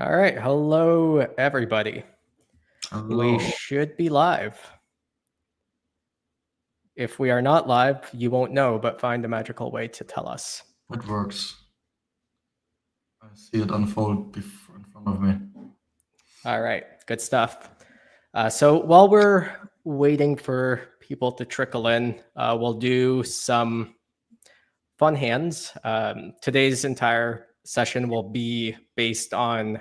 All right. Hello, everybody. Hello. We should be live. If we are not live, you won't know, but find a magical way to tell us. It works. I see it unfold in front of me. All right. Good stuff. So while we're waiting for people to trickle in, we'll do some fun hands. Today's entire session will be based on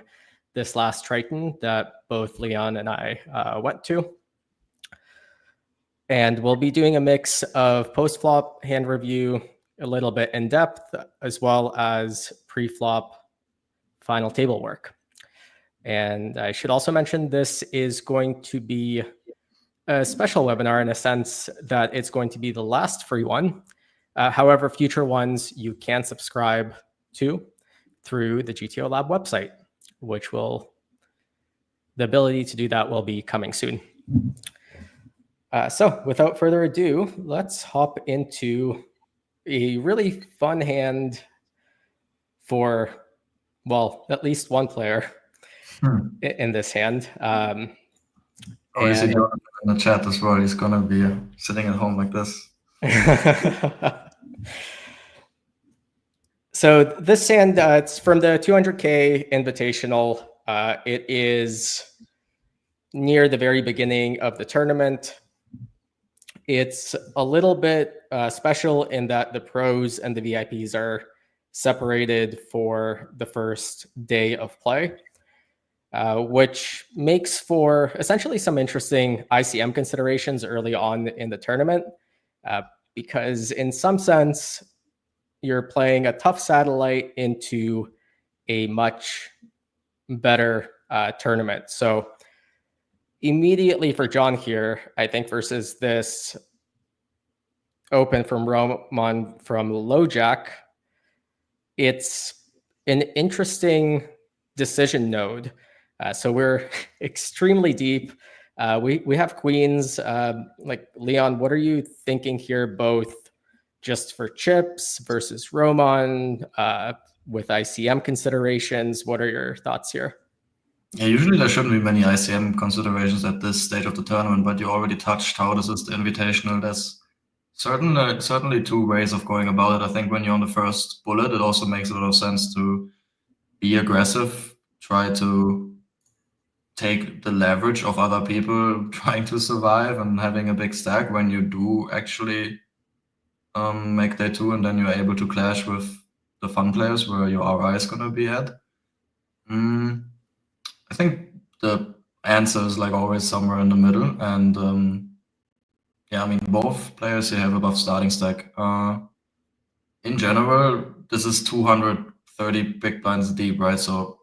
this last Triton that both Leon and I went to. And we'll be doing a mix of post-flop hand review, a little bit in depth, as well as pre-flop final table work. And I should also mention this is going to be a special webinar in a sense that it's going to be the last free one. However, future ones you can subscribe to through the GTO LAB website, which will, the ability to do that will be coming soon. So without further ado, let's hop into a really fun hand for, well, at least one player in this hand. You see Jonathan in the chat as well. He's going to be sitting at home like this. So this hand, it's from the 200K Invitational. It is near the very beginning of the tournament. It's a little bit special in that the pros and the VIPs are separated for the first day of play, which makes for essentially some interesting ICM considerations early on in the tournament, because in some sense, you're playing a tough satellite into a much better tournament. So immediately for John here, I think versus this open from Roman from low jack, it's an interesting decision node. So we're extremely deep. We have queens. Like Leon, what are you thinking here, both just for chips versus Roman, with ICM considerations? What are your thoughts here? Yeah, usually there shouldn't be many ICM considerations at this stage of the tournament, but you already touched how this is the Invitational. There's certainly two ways of going about it. I think when you're on the first bullet, it also makes a lot of sense to be aggressive, try to take the leverage of other people trying to survive and having a big stack when you do actually make day two, and then you're able to clash with the fun players where your RI is going to be at. I think the answer is like always somewhere in the middle, and yeah, I mean both players here have above starting stack. In general, this is 230 big blinds deep, right? So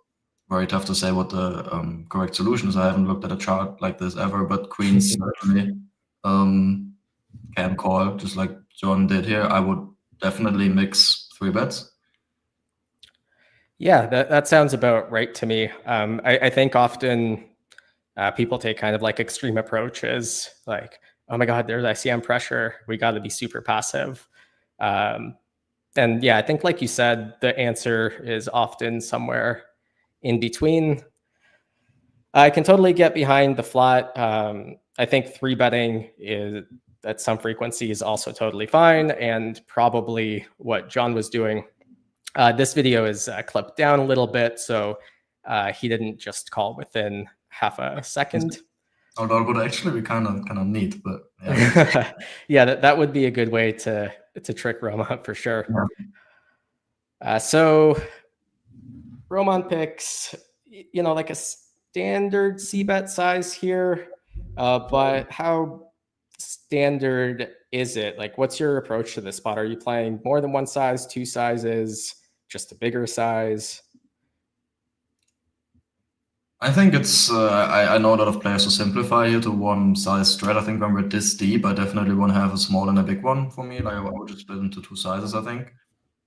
very tough to say what the correct solution is. I haven't looked at a chart like this ever, but queens certainly can call, just like John did here. I would definitely mix 3-bets. Yeah, that sounds about right to me. I think often people take kind of like extreme approaches, like, oh my God, there's ICM pressure. We got to be super passive. And yeah, I think like you said, the answer is often somewhere in between. I can totally get behind the flat. I think 3-betting is at some frequency is also totally fine, and probably what John was doing. This video is clipped down a little bit, so he didn't just call within half a second. Although it would actually be kind of neat, but yeah. Yeah, that would be a good way to trick Roman for sure. Yeah. So Roman picks, you know, like a standard c-bet size here, but how standard is it? Like, what's your approach to this spot? Are you playing more than one size, two sizes, just a bigger size? I think it's, I know a lot of players who simplify here to one size strat. I think when we're this deep, I definitely want to have a small and a big one for me. Like I would just split into two sizes, I think.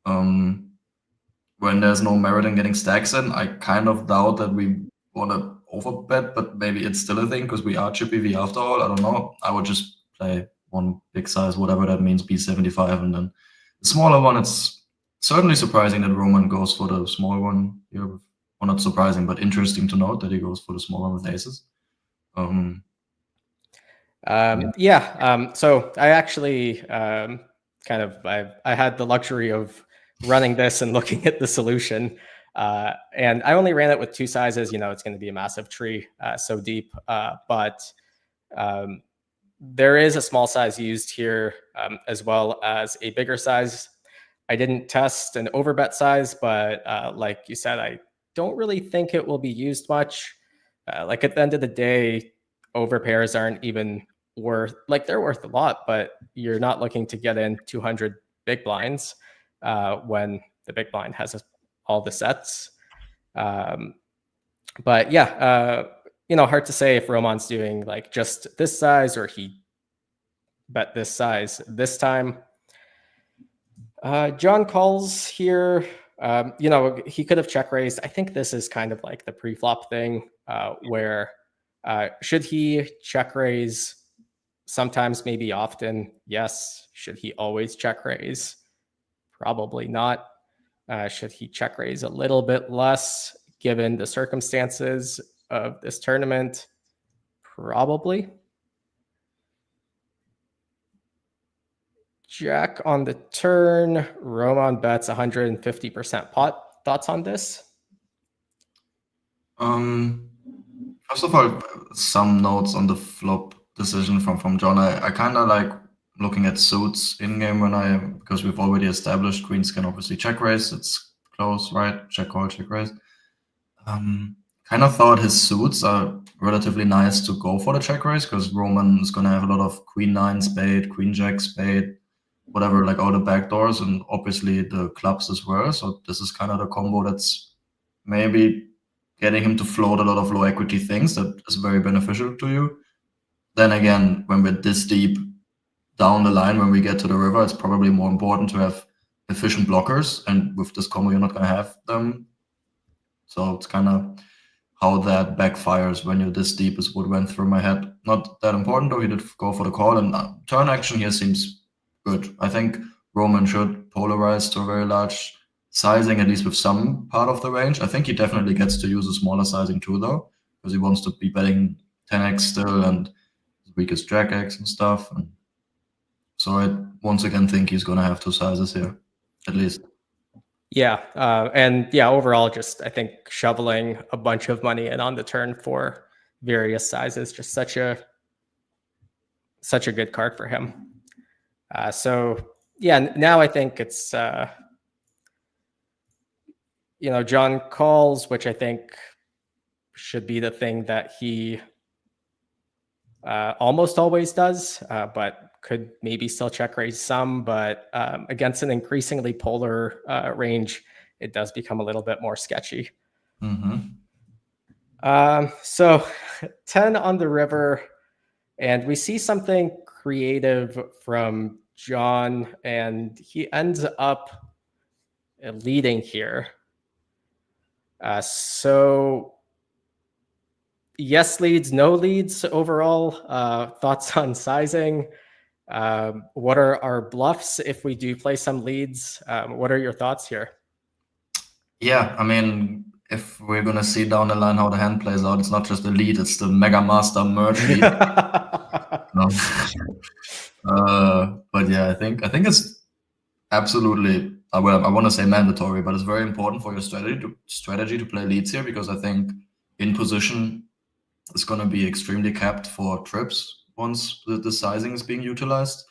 When there's no merit in getting stacks in, I kind of doubt that we want to overbet, but maybe it's still a thing because we are chippy V after all. I don't know. I would just play one big size, whatever that means, B75, and then the smaller one. It's certainly surprising that Roman goes for the small one here with or not surprising, but interesting to note that he goes for the small one with aces. So I actually I had the luxury of running this and looking at the solution. And I only ran it with two sizes. It's going to be a massive tree, so deep. But there is a small size used here, as well as a bigger size. I didn't test an overbet size, but like you said, I don't really think it will be used much. Like at the end of the day, overpairs aren't even worth, like they're worth a lot, but you're not looking to get in 200 big blinds when the big blind has all the sets. But yeah, hard to say if Roman's doing like just this size or he bet this size this time. John calls here. He could have check raised. I think this is kind of like the pre-flop thing where should he check raise sometimes, maybe often? Yes. Should he always check raise? Probably not. Should he check raise a little bit less given the circumstances of this tournament? Probably. Jack on the turn. Roman bets 150% pot. Thoughts on this? First of all, some notes on the flop decision from John. I kind of like looking at suits in game because we've already established queens can obviously check raise. It's close, right? Check call, check raise. Kind of thought his suits are relatively nice to go for the check raise because Roman is going to have a lot of queen nine spade, queen jack spade, whatever, like all the backdoors, and obviously the clubs as well. So this is kind of the combo that's maybe getting him to float a lot of low equity things that is very beneficial to you. Then again, when we're this deep down the line, when we get to the river, it's probably more important to have efficient blockers. And with this combo, you're not going to have them. So it's kind of how that backfires when you're this deep is what went through my head. Not that important, though. He did go for the call. And turn action here seems good. I think Roman should polarize to a very large sizing, at least with some part of the range. I think he definitely gets to use a smaller sizing too, though, because he wants to be betting 10x still and his weakest jack x and stuff. And so I once again think he's going to have two sizes here, at least. Yeah. Overall, just I think shoveling a bunch of money in on the turn for various sizes, just such a good card for him. Now I think it's, John calls, which I think should be the thing that he almost always does, but could maybe still check raise some. But against an increasingly polar range, it does become a little bit more sketchy. So 10 on the river, and we see something creative from John, and he ends up leading here. So yes leads, no leads overall. Thoughts on sizing? What are our bluffs if we do play some leads? What are your thoughts here? Yeah, I mean, if we're gonna see down the line how the hand plays out, it's not just the lead; it's the Mega Master merge lead. But yeah, I think it's absolutely. Well, I want to say mandatory, but it's very important for your strategy to play leads here, because I think in position is going to be extremely capped for trips once the sizing is being utilized.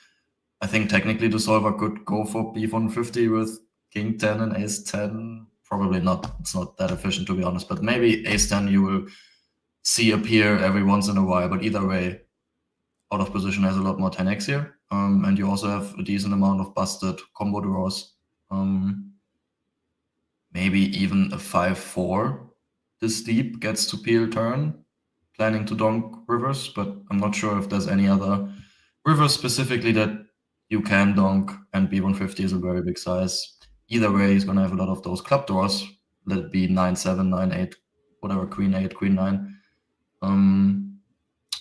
I think technically the solver could go for b150 with king 10 and ace 10. Probably not. It's not that efficient, to be honest. But maybe ace 10 you will see appear every once in a while. But either way, out of position has a lot more 10x here. And you also have a decent amount of busted combo draws. Maybe even a 5-4 this deep gets to peel turn, planning to donk rivers, but I'm not sure if there's any other rivers specifically that you can donk, and b150 is a very big size. Either way, he's going to have a lot of those club draws. Let it be 9-7, 9-8, whatever, queen 8, queen 9.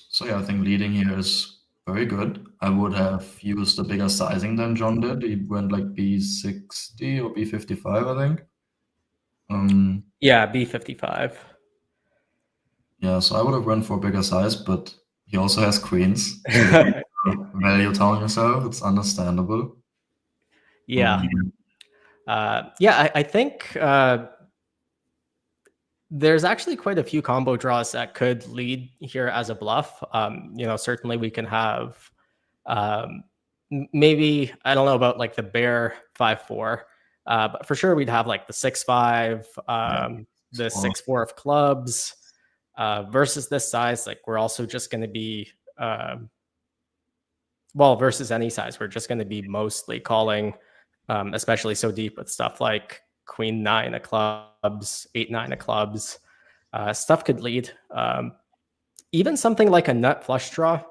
So yeah, I think leading here is very good. I would have used a bigger sizing than John did. He went like b60 or b55, I think. Yeah, B55. Yeah, so I would have went for a bigger size, but he also has queens, so you value town yourself. It's understandable. Yeah. Yeah, I think there's actually quite a few combo draws that could lead here as a bluff. Certainly we can have maybe, I don't know about like the bear 5-4, but for sure we'd have like the 6-5, the 6-4 of clubs versus this size. Like we're also just going to be, versus any size, we're just going to be mostly calling, especially so deep with stuff like queen 9 of clubs, 8-9 of clubs. Stuff could lead. Even something like a nut flush draw,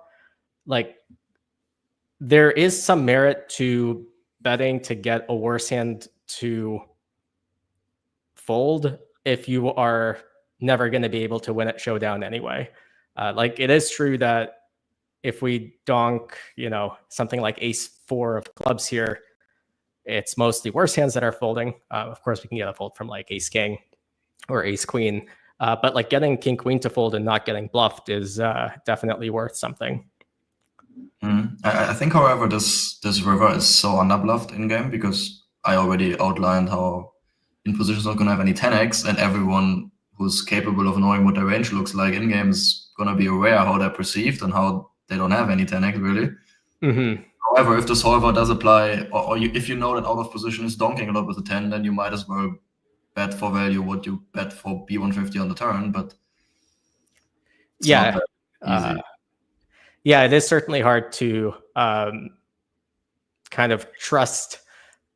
like there is some merit to betting to get a worse hand to fold if you are never going to be able to win at showdown anyway. Like it is true that if we donk, something like ace-4 of clubs here, it's mostly worse hands that are folding. Of course, we can get a fold from like ace-king or ace-queen. But like getting king-queen to fold and not getting bluffed is definitely worth something. I think, however, this river is so underbluffed in game because I already outlined how in positions not going to have any 10x, and everyone who's capable of knowing what their range looks like in game is going to be aware how they're perceived and how they don't have any 10x really. Mm-hmm. However, if the solver does apply, or if you know that out of position is donking a lot with a 10, then you might as well bet for value what you bet for B150 on the turn, but it's not that easy. Yeah, it is certainly hard to kind of trust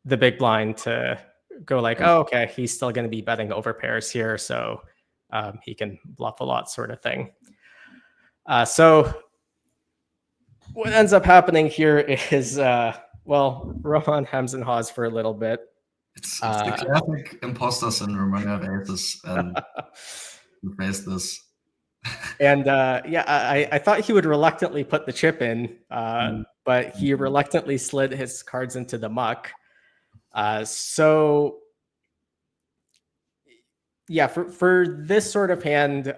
the big blind to go like, oh, okay, he's still going to be betting over pairs here, so he can bluff a lot, sort of thing. So what ends up happening here is, Roman hems and haws for a little bit. It's the classic imposter syndrome when you have aces and you face this. And I thought he would reluctantly put the chip in, but he reluctantly slid his cards into the muck. So yeah, for this sort of hand,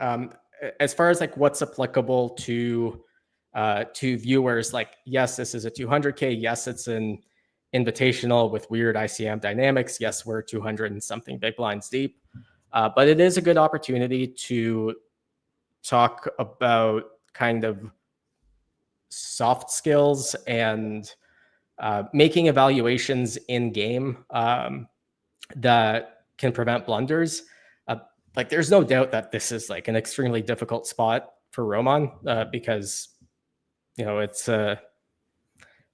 as far as like what's applicable to viewers, like yes, this is a 200K. Yes, it's an invitational with weird ICM dynamics. Yes, we're 200 and something big blinds deep, but it is a good opportunity to talk about kind of soft skills and making evaluations in game that can prevent blunders. Like there's no doubt that this is like an extremely difficult spot for Roman because it's a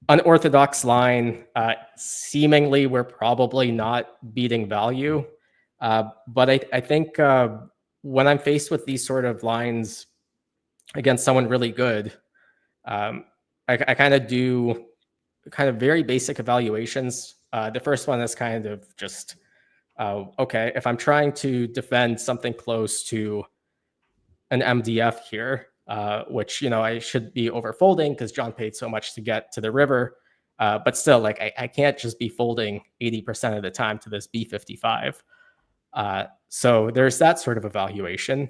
unorthodox line. Seemingly we're probably not beating value, but I think when I'm faced with these sort of lines against someone really good, I kind of do kind of very basic evaluations. The first one is kind of just, okay, if I'm trying to defend something close to an MDF here, which, I should be overfolding because John paid so much to get to the river. But still, like, I can't just be folding 80% of the time to this B55. So there's that sort of evaluation.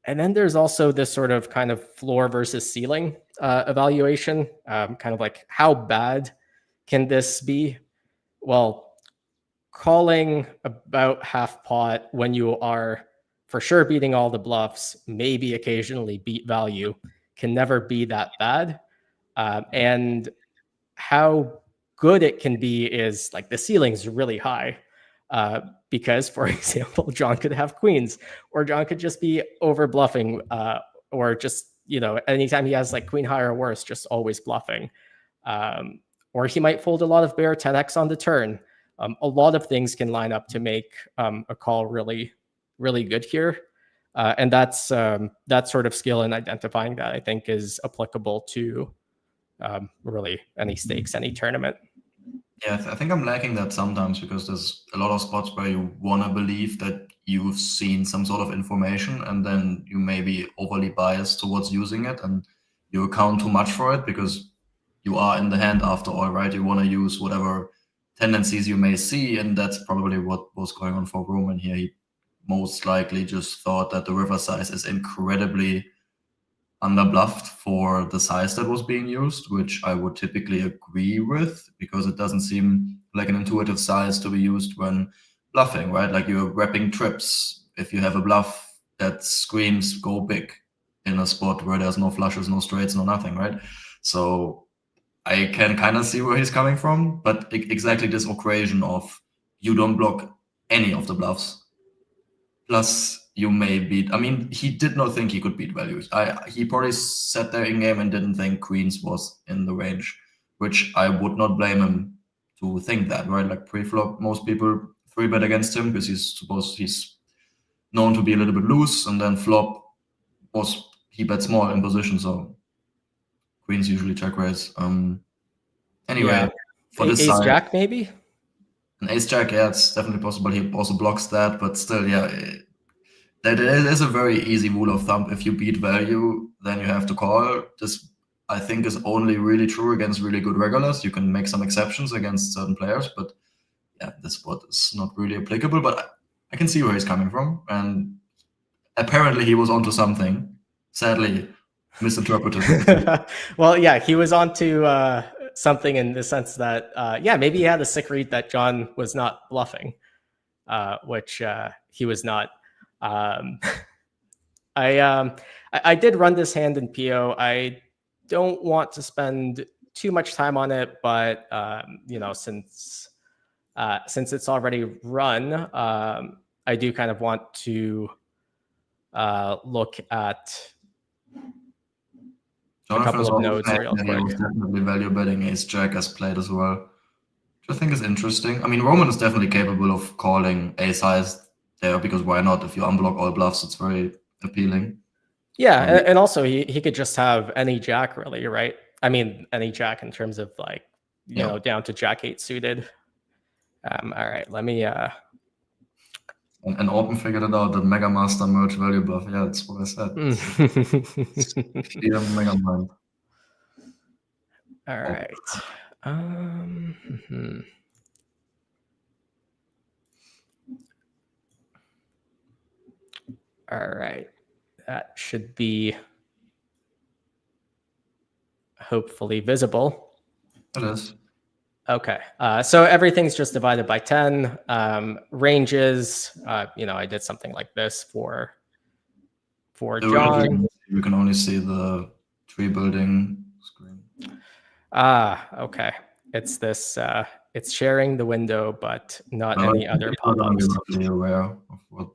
And then there's also this sort of kind of floor versus ceiling evaluation, kind of like how bad can this be? Well, calling about half pot when you are for sure beating all the bluffs, maybe occasionally beat value, can never be that bad. And how good it can be is like the ceiling's really high. Because, for example, John could have queens, or John could just be over bluffing, or just, anytime he has like queen high or worse, just always bluffing. Or he might fold a lot of bear 10x on the turn. A lot of things can line up to make a call really, really good here. And that's that sort of skill in identifying that, I think, is applicable to really any stakes, any tournament. Yeah, I think I'm lacking that sometimes because there's a lot of spots where you want to believe that you've seen some sort of information and then you may be overly biased towards using it and you account too much for it because you are in the hand after all, right? You want to use whatever tendencies you may see, and that's probably what was going on for Roman here. He most likely just thought that the river size is incredibly underbluffed for the size that was being used, which I would typically agree with, because it doesn't seem like an intuitive size to be used when bluffing, right? Like you're repping trips. If you have a bluff that screams go big in a spot where there's no flushes, no straights, no nothing, right? So I can kind of see where he's coming from, but exactly this equation of you don't block any of the bluffs, plus you may beat. I mean, he did not think he could beat values. He probably sat there in game and didn't think queens was in the range, which I would not blame him to think that, right? Like pre-flop, most people 3-bet against him because he's known to be a little bit loose, and then flop he bet small in position, so queens usually check raise. Anyway, Yeah. for this Ace side, Jack maybe. an ace jack, yeah, it's definitely possible. He also blocks that, but still, yeah, that is a very easy rule of thumb. If you beat value, then you have to call. This, I think, is only really true against really good regulars. You can make some exceptions against certain players, but yeah, this spot is not really applicable. But I can see where he's coming from, and apparently he was onto something. Sadly, misinterpreted. Well, yeah, he was onto something in the sense that, yeah, maybe he had a sick read that John was not bluffing, which he was not. I did run this hand in PO. I don't want to spend too much time on it, but you know, since it's already run, I do kind of want to look at a couple of nodes real He quick. was definitely value betting ace jack as played as well, which I think is interesting. I mean, Roman is definitely capable of calling ace highs there, because why not? If you unblock all bluffs, it's very appealing. Yeah, and also he could just have any jack really, right? I mean, any jack in terms of like, you know, down to jack 8 suited. All right, let me And Orpen figured it out, the Mega Master merge value bluff. Yeah, that's what I said. Sheer Mega Mind. All right. All right. That should be hopefully visible. It is. Okay. So everything's just divided by 10. Ranges, you know, I did something like this for John. You can only see the tree building screen. Okay. It's this, it's sharing the window, but not any other pop-ups. Roughly aware of what.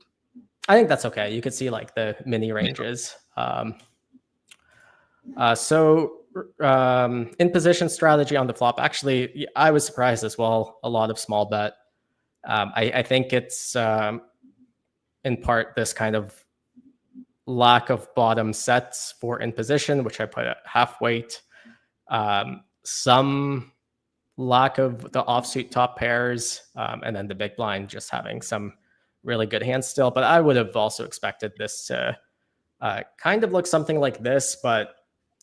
I think that's okay. You could see like the mini ranges. So in position strategy on the flop, actually, I was surprised as well. A lot of small bet. I think it's in part this kind of lack of bottom sets for in position, which I put at half weight. Some lack of the offsuit top pairs, and then the big blind just having some really good hands still. But I would have also expected this to kind of look something like this, but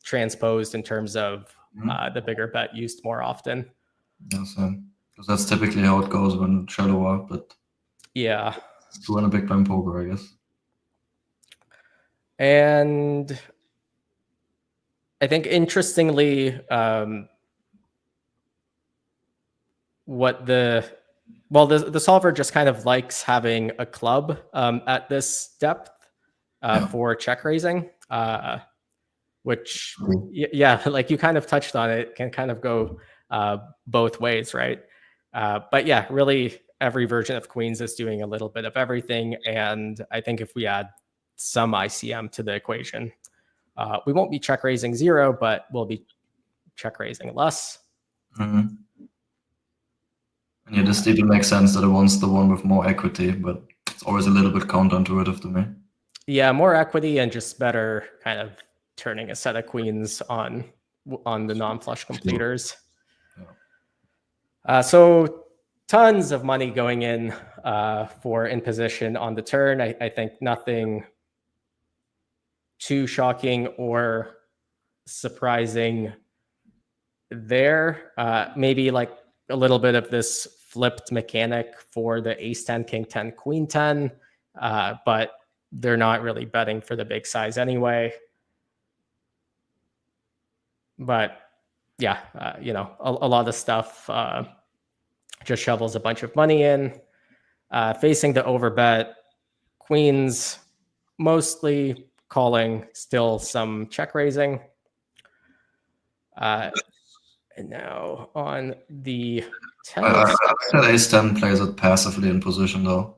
transposed in terms of the bigger bet used more often. Yes, because that's typically how it goes when shallower, but yeah, to win a big blind poker, I guess. And I think interestingly, what the solver just kind of likes having a club at this depth for check raising, which yeah, like you kind of touched on it, can kind of go both ways, right? But yeah, really every version of Queens is doing a little bit of everything, and I think if we add some ICM to the equation, we won't be check raising 0, but we'll be check raising less. Mm-hmm. And yeah, this even makes sense that it wants the one with more equity, but it's always a little bit counterintuitive to me. Yeah, more equity and just better kind of turning a set of queens on the non-flush completers. Yeah. So tons of money going in for in position on the turn. I think nothing too shocking or surprising there. Maybe like a little bit of this flipped mechanic for the ace 10, king 10, queen 10. but they're not really betting for the big size anyway. But yeah, a lot of stuff just shovels a bunch of money in. Facing the overbet, queens mostly calling, still some check raising. And now on the 10 I said ace-10 plays it passively in position, though.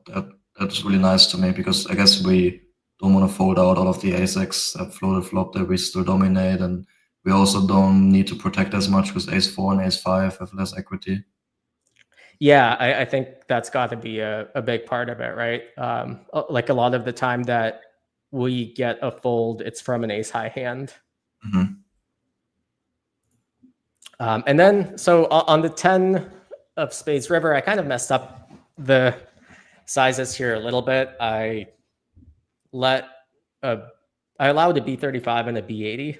That's really nice to me, because I guess we don't want to fold out all of the ace-x that floated flop that we still dominate, and we also don't need to protect as much because ace-4 and ace-5 have less equity. Yeah, I think that's got to be a big part of it, right? Like a lot of the time that we get a fold, it's from an ace-high hand. Mm-hmm. And then, so on the 10 of spades river, I kind of messed up the sizes here a little bit. I allowed a B35 and a B80.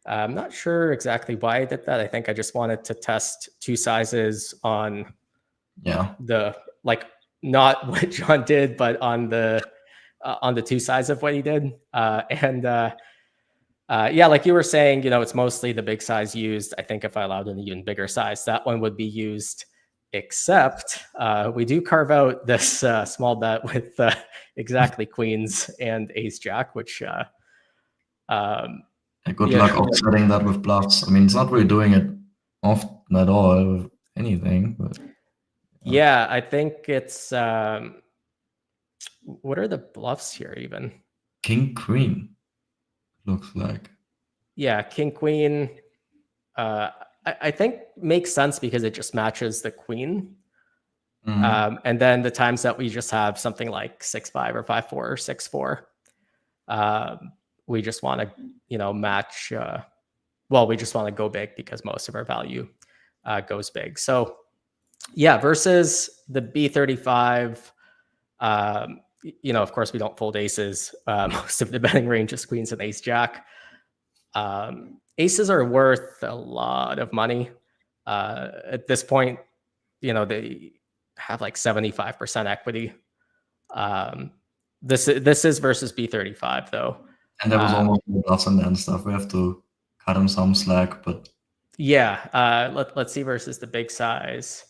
I'm not sure exactly why I did that. I think I just wanted to test two sizes on the, like, not what John did, but on the two sides of what he did. Yeah, like you were saying, it's mostly the big size used. I think if I allowed an even bigger size, that one would be used, except we do carve out this small bet with exactly queens and ace jack, which good luck offsetting that with bluffs. I mean, it's not really doing it often at all with anything, but yeah, I think it's what are the bluffs here even? King Queen looks like. Yeah, King Queen. I think makes sense because it just matches the queen. Mm-hmm. And then the times that we just have something like 6-5 or 5-4 or 6-4, we just want to, match. We just want to go big because most of our value goes big. So yeah, versus the B35, of course we don't fold aces. Most of the betting range is queens and ace jack. Aces are worth a lot of money. At this point, they have like 75% equity. This is versus B35 though. And there was almost no bluffs in there and stuff. We have to cut him some slack, but yeah. Let's see versus the big size.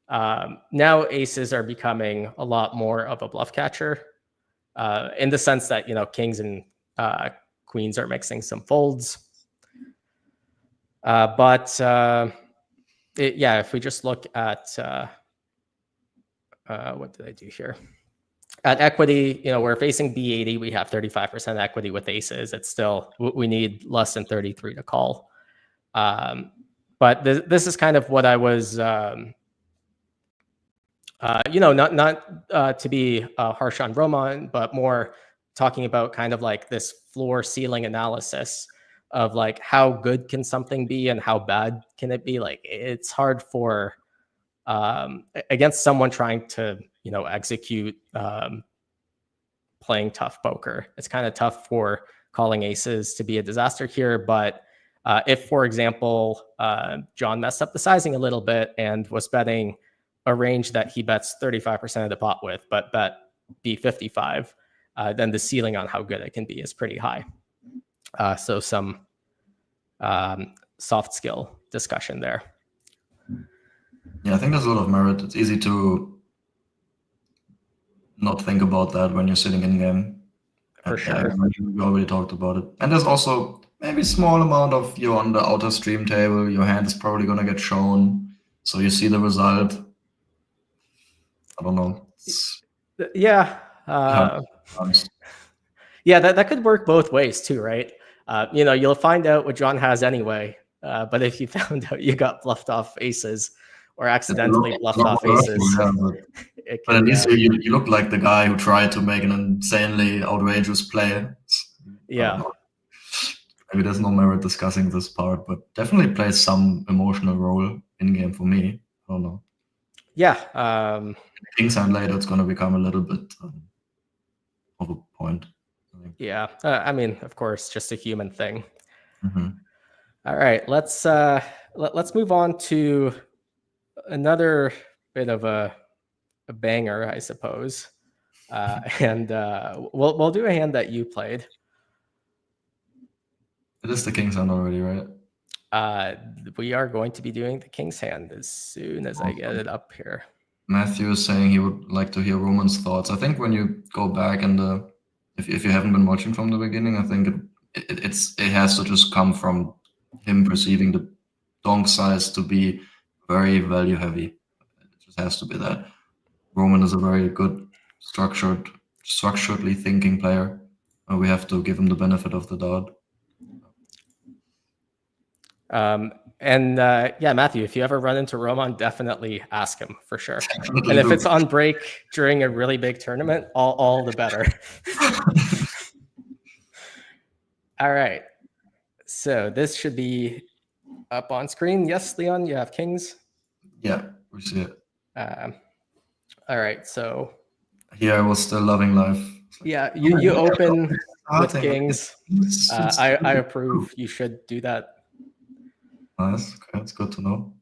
Now aces are becoming a lot more of a bluff catcher, in the sense that kings and queens are mixing some folds. If we just look at what did I do here? At equity, we're facing B80. We have 35% equity with aces. It's still, we need less than 33 to call. But this is kind of what I was, not to be harsh on Roman, but more talking about kind of like this floor ceiling analysis of like how good can something be and how bad can it be. Like it's hard for against someone trying to execute playing tough poker. It's kind of tough for calling aces to be a disaster here. But if, for example, John messed up the sizing a little bit and was betting a range that he bets 35% of the pot with, but bet B55, then the ceiling on how good it can be is pretty high. So some soft skill discussion there. Yeah, I think there's a lot of merit. It's easy to not think about that when you're sitting in game. For sure. We already talked about it. And there's also maybe a small amount of you're on the outer stream table. Your hand is probably going to get shown. So you see the result. I don't know. Yeah. Yeah, that could work both ways too, right? You'll find out what John has anyway. But if you found out you got bluffed off aces or accidentally bluffed off aces, but at least you look like the guy who tried to make an insanely outrageous play. Yeah. Maybe there's no merit discussing this part, but definitely plays some emotional role in game for me. I don't know. Yeah. King's hand later, it's going to become a little bit of a point. Yeah. I mean, of course, just a human thing. Mm-hmm. All right. Let's move on to another bit of a banger, I suppose. And we'll do a hand that you played. It is the king's hand already, right? We are going to be doing the king's hand as soon as I get it up here. Matthew is saying he would like to hear Roman's thoughts. I think when you go back and if you haven't been watching from the beginning, I think it has to just come from him perceiving the donk size to be very value heavy. It just has to be that. Roman is a very good structurally thinking player. We have to give him the benefit of the doubt. And yeah, Matthew, if you ever run into Roman, definitely ask him for sure. Definitely and if do. it's on break during a really big tournament, all the better. All right. So this should be up on screen. Yes, Leon, you have kings? Yeah, we see it. All right, so here I was still loving life. Yeah, you open with kings. I approve. You should do that. Nice. Okay, that's good to know.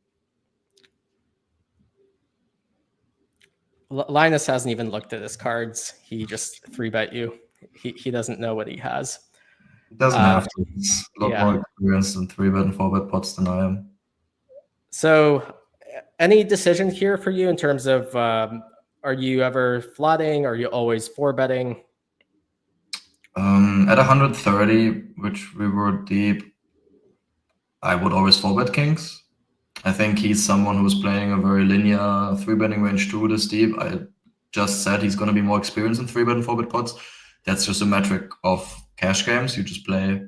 Linus hasn't even looked at his cards. He just 3-bet you. He doesn't know what he has. He doesn't have to. He's a lot more experienced in 3-bet and 4-bet pots than I am. So, any decision here for you in terms of are you ever flatting? Are you always 4-betting? At 130, which we were deep, I would always 4-bet kings. I think he's someone who's playing a very linear 3-betting range too this deep. I just said he's going to be more experienced in 3-bet and 4-bet pots. That's just a metric of cash games. You just play,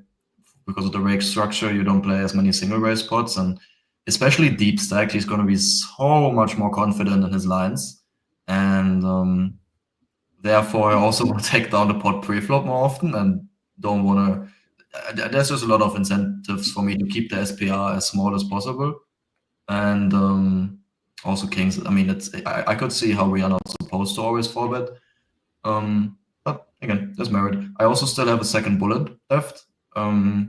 because of the rake structure, you don't play as many single raise pots. And especially deep stacked, he's going to be so much more confident in his lines. And therefore, I also want to take down the pot pre-flop more often and don't want to... There's just a lot of incentives for me to keep the SPR as small as possible. And also kings. I mean, I could see how we are not supposed to always 4-bet. But again, there's merit. I also still have a second bullet left. I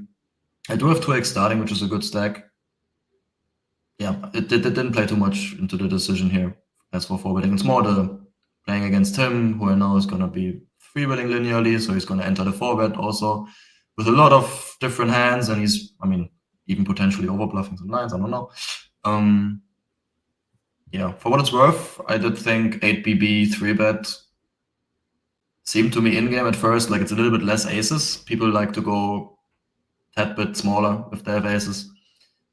do have 2x starting, which is a good stack. Yeah, it didn't play too much into the decision here as for 4-betting. It's more the playing against him, who I know is going to be 3-betting linearly, so he's going to enter the 4-bet also with a lot of different hands, and he's, I mean, even potentially overbluffing some lines, I don't know. Yeah, for what it's worth, I did think 8BB 3-bet seemed to me in-game at first like it's a little bit less aces. People like to go a tad bit smaller if they have aces.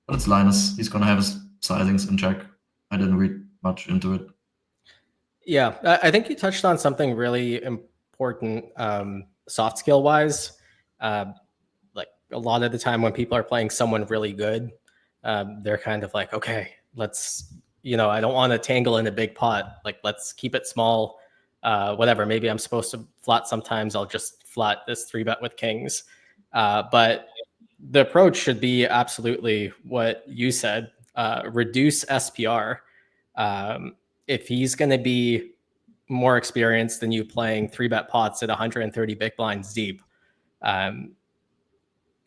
But it's Linus. He's going to have his sizings in check. I didn't read much into it. Yeah, I think you touched on something really important soft skill-wise. Like a lot of the time when people are playing someone really good, they're kind of like, okay, let's, I don't want to tangle in a big pot. Like, let's keep it small. Whatever, maybe I'm supposed to flat sometimes. I'll just flat this 3-bet with kings. But the approach should be absolutely what you said. Reduce SPR. If he's going to be more experienced than you playing 3-bet pots at 130 big blinds deep,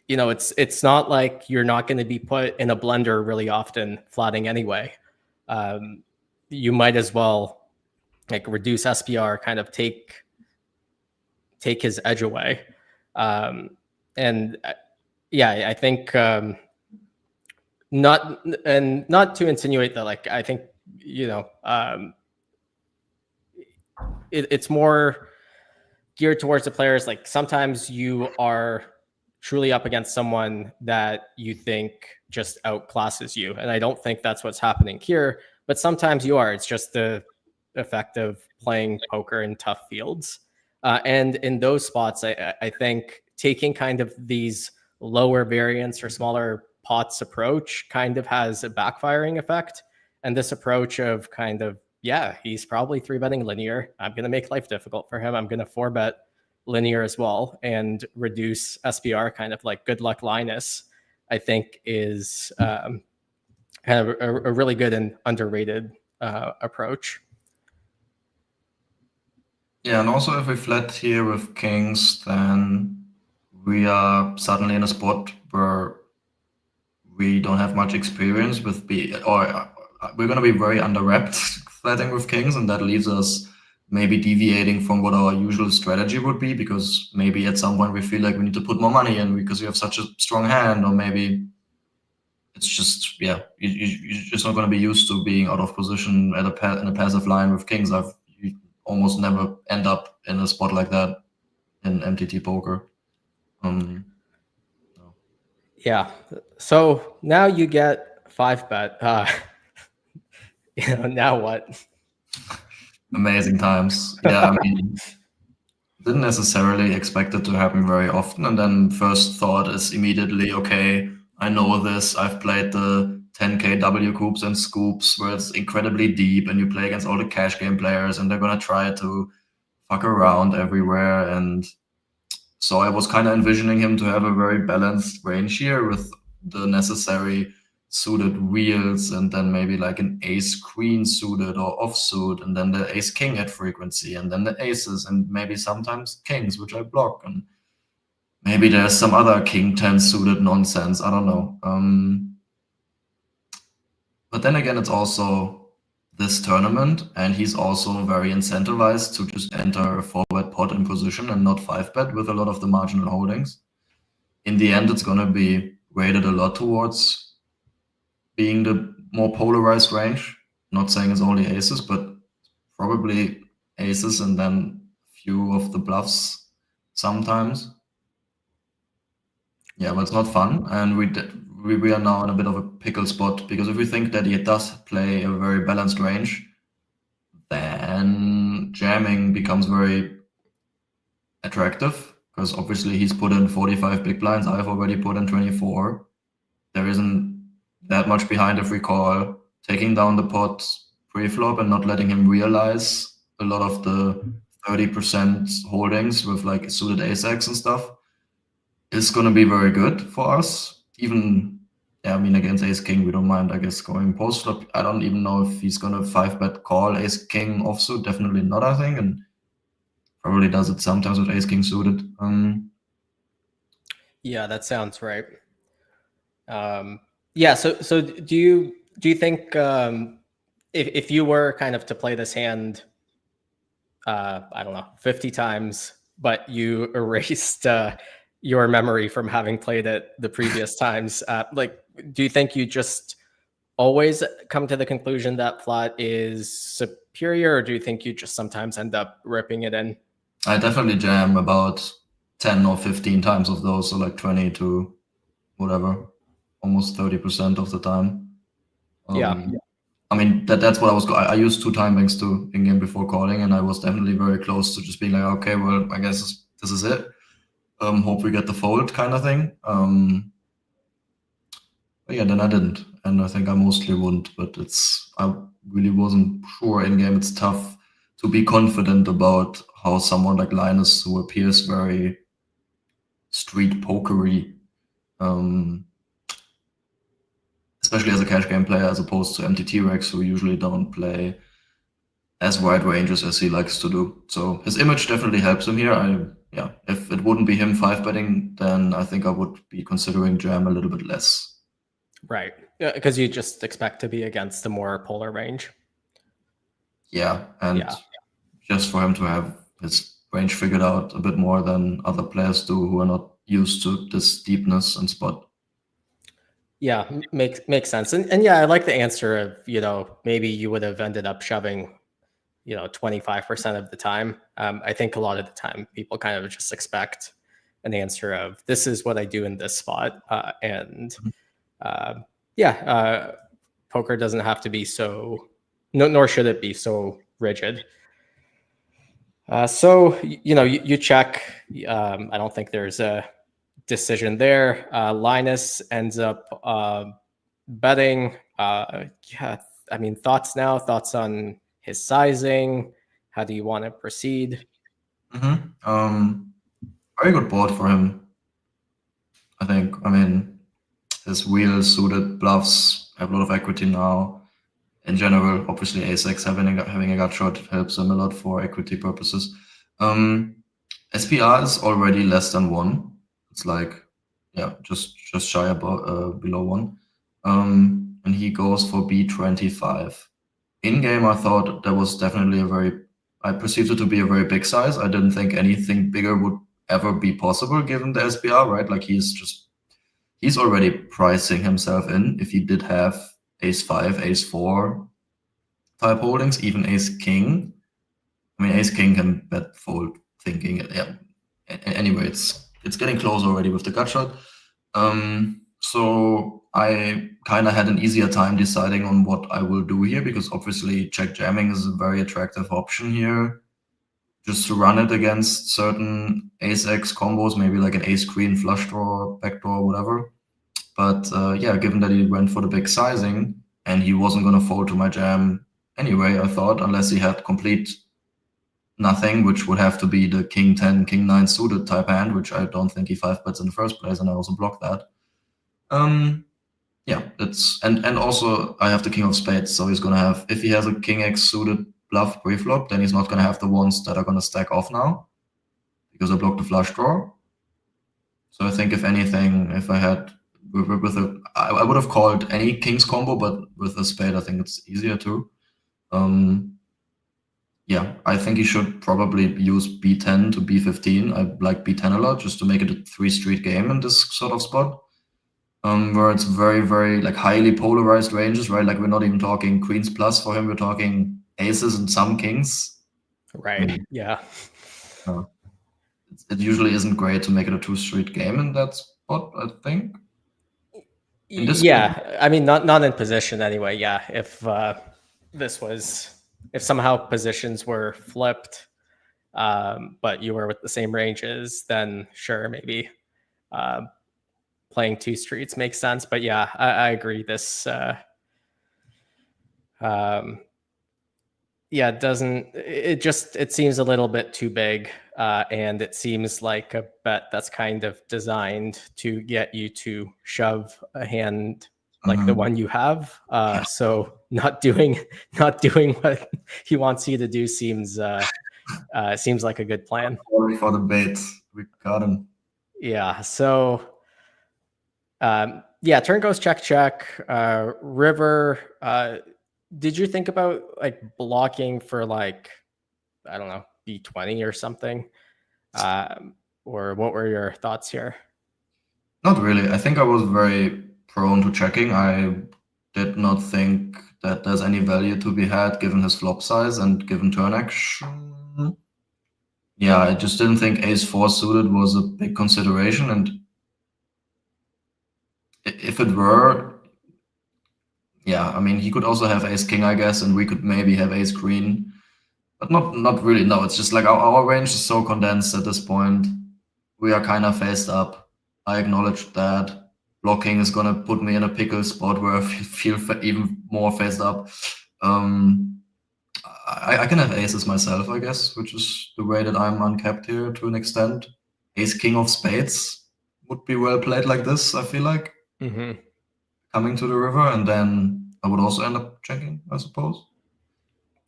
it's not like you're not going to be put in a blender really often flatting anyway. You might as well like reduce SPR, kind of take his edge away. And yeah, I think not to insinuate that, like, I think, it's more geared towards the players. Like, sometimes you are truly up against someone that you think just outclasses you. And I don't think that's what's happening here, but sometimes you are. It's just the effect of playing poker in tough fields. And in those spots, I think taking kind of these lower variance or smaller pots approach kind of has a backfiring effect. And this approach of kind of, yeah, he's probably 3-betting linear. I'm going to make life difficult for him. I'm going to 4-bet linear as well and reduce SPR, kind of like good luck Linus, I think is kind of a really good and underrated approach. Yeah, and also if we flat here with kings, then we are suddenly in a spot where we don't have much experience with we're going to be very underwrapped flatting with kings, and that leaves us maybe deviating from what our usual strategy would be, because maybe at some point we feel like we need to put more money in because we have such a strong hand, or maybe it's just, yeah, you're just not going to be used to being out of position in a passive line with kings. You almost never end up in a spot like that in MTT poker. Yeah. So now you get 5-bet. Now what? Amazing times. Yeah, I mean, didn't necessarily expect it to happen very often. And then first thought is immediately, okay, I know this. I've played the 10K W coups and scoops where it's incredibly deep and you play against all the cash game players and they're going to try to fuck around everywhere. And so I was kind of envisioning him to have a very balanced range here with the necessary suited wheels, and then maybe like an ace queen suited or offsuit, and then the ace king at frequency, and then the aces, and maybe sometimes kings, which I block, and maybe there's some other king 10 suited nonsense. I don't know. But then again, it's also this tournament, and he's also very incentivized to just enter a 4-bet pot in position and not 5-bet with a lot of the marginal holdings. In the end, it's going to be weighted a lot towards being the more polarized range. Not saying it's only aces, but probably aces and then a few of the bluffs sometimes. Yeah, but it's not fun, and we are now in a bit of a pickle spot, because if we think that he does play a very balanced range, then jamming becomes very attractive, because obviously he's put in 45 big blinds. I've already put in 24. There isn't that much behind if we call. Taking down the pot pre-flop and not letting him realize a lot of the 30% holdings with like suited ace-x and stuff is going to be very good for us. Even, yeah, I mean, against ace-king, we don't mind, I guess, going post-flop. I don't even know if he's going to 5-bet call ace-king offsuit. Definitely not, I think, and probably does it sometimes with ace-king suited. Yeah, that sounds right. Yeah. So do you think if you were kind of to play this hand, I don't know, 50 times, but you erased your memory from having played it the previous times, like, do you think you just always come to the conclusion that flat is superior, or do you think you just sometimes end up ripping it in? I definitely jam about 10 or 15 times of those, so like 20 to whatever, almost 30% of the time. Yeah. I mean, that's what I used 2 time banks to in-game before calling, and I was definitely very close to just being like, okay, well, I guess this is it. Hope we get the fold kind of thing. But yeah, then I didn't, and I think I mostly wouldn't, but I really wasn't sure in-game. It's tough to be confident about how someone like Linus, who appears very street pokery, especially as a cash game player, as opposed to MTT Rex, who usually don't play as wide ranges as he likes to do. So his image definitely helps him here. Yeah, if it wouldn't be him 5-betting, then I think I would be considering jam a little bit less. Right. Because you just expect to be against the more polar range. Yeah, and just for him to have his range figured out a bit more than other players do who are not used to this deepness and spot. Yeah, makes sense. And yeah, I like the answer of, maybe you would have ended up shoving, 25% of the time. I think a lot of the time people kind of just expect an answer of, this is what I do in this spot. Poker doesn't have to be so, nor should it be so rigid. So, you check. I don't think there's a decision there. Linus ends up betting. Yeah, I mean, thoughts on his sizing. How do you want to proceed? Very good board for him, I think. I mean, his wheel suited bluffs have a lot of equity now. In general, obviously, ace-x having a gut shot helps him a lot for equity purposes. SPR is already less than 1. It's like, yeah, just shy about below 1. And he goes for B25. In game, I thought that was definitely I perceived it to be a very big size. I didn't think anything bigger would ever be possible given the SPR, right? Like he's already pricing himself in if he did have ace-5, ace-4 type holdings, even ace-king. I mean, ace-king can bet fold thinking, yeah. Anyway, it's getting close already with the gut shot. So I kind of had an easier time deciding on what I will do here, because obviously check jamming is a very attractive option here. Just to run it against certain ace-x combos, maybe like an ace-queen, flush draw, backdoor, whatever. But yeah, given that he went for the big sizing and he wasn't going to fold to my jam anyway, I thought, unless he had complete nothing, which would have to be the king 10, king 9 suited type hand, which I don't think he 5-bets in the first place, and I also blocked that. Yeah, it's and also I have the king of spades, so he's gonna have, if he has a king x suited bluff pre-flop, then he's not gonna have the ones that are gonna stack off now, because I blocked the flush draw. So I think if anything, if I had with a, I would have called any kings combo, but with a spade, I think it's easier too. Yeah, I think he should probably use b10 to b15. I like b10 a lot, just to make it a 3-street game in this sort of spot. Where it's very, very like highly polarized ranges, right? Like we're not even talking queens plus for him, we're talking aces and some kings. Right. Yeah. It usually isn't great to make it a 2-street game in that spot, I think. Yeah, I mean, not in position anyway. Yeah, if if somehow positions were flipped, but you were with the same ranges, then sure, maybe playing 2 streets makes sense. But yeah, I agree. This, yeah, it seems a little bit too big, and it seems like a bet that's kind of designed to get you to shove a hand like the one you have. So not doing what he wants you to do seems like a good plan. Sorry for the bait. We got him. Yeah. So yeah, turn goes check. River. Did you think about like blocking for like, I don't know, b20 or something? Or what were your thoughts here? Not really. I think I was very prone to checking. I did not think that there's any value to be had given his flop size and given turn action. Yeah, I just didn't think ace-4 suited was a big consideration, and if it were, yeah, I mean, he could also have ace-king, I guess, and we could maybe have ace-queen, but not really. No, it's just like our range is so condensed at this point. We are kind of faced up. I acknowledge that. Blocking is gonna put me in a pickle spot where I feel even more faced up. I can have aces myself, I guess, which is the way that I'm uncapped here to an extent. Ace-king of spades would be well played like this, I feel like. Coming to the river, and then I would also end up checking, I suppose.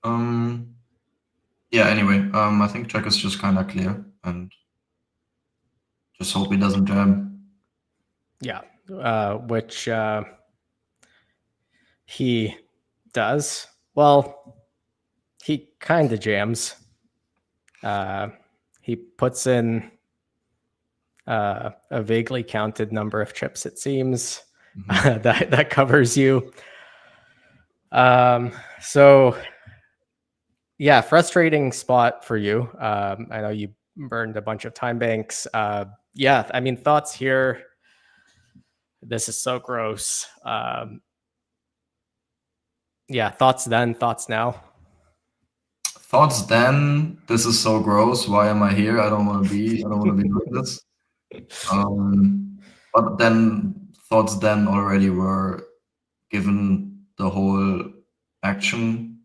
Yeah, anyway, I think check is just kind of clear, and just hope he doesn't jam. Yeah, which he does. Well, he kind of jams. He puts in a vaguely counted number of chips, it seems. that covers you. So yeah, frustrating spot for you. I know you burned a bunch of time banks. Yeah, I mean, thoughts here. This is so gross. Yeah, thoughts then, thoughts now. Thoughts then, this is so gross. Why am I here? I don't want to be doing this. But then thoughts then already were, given the whole action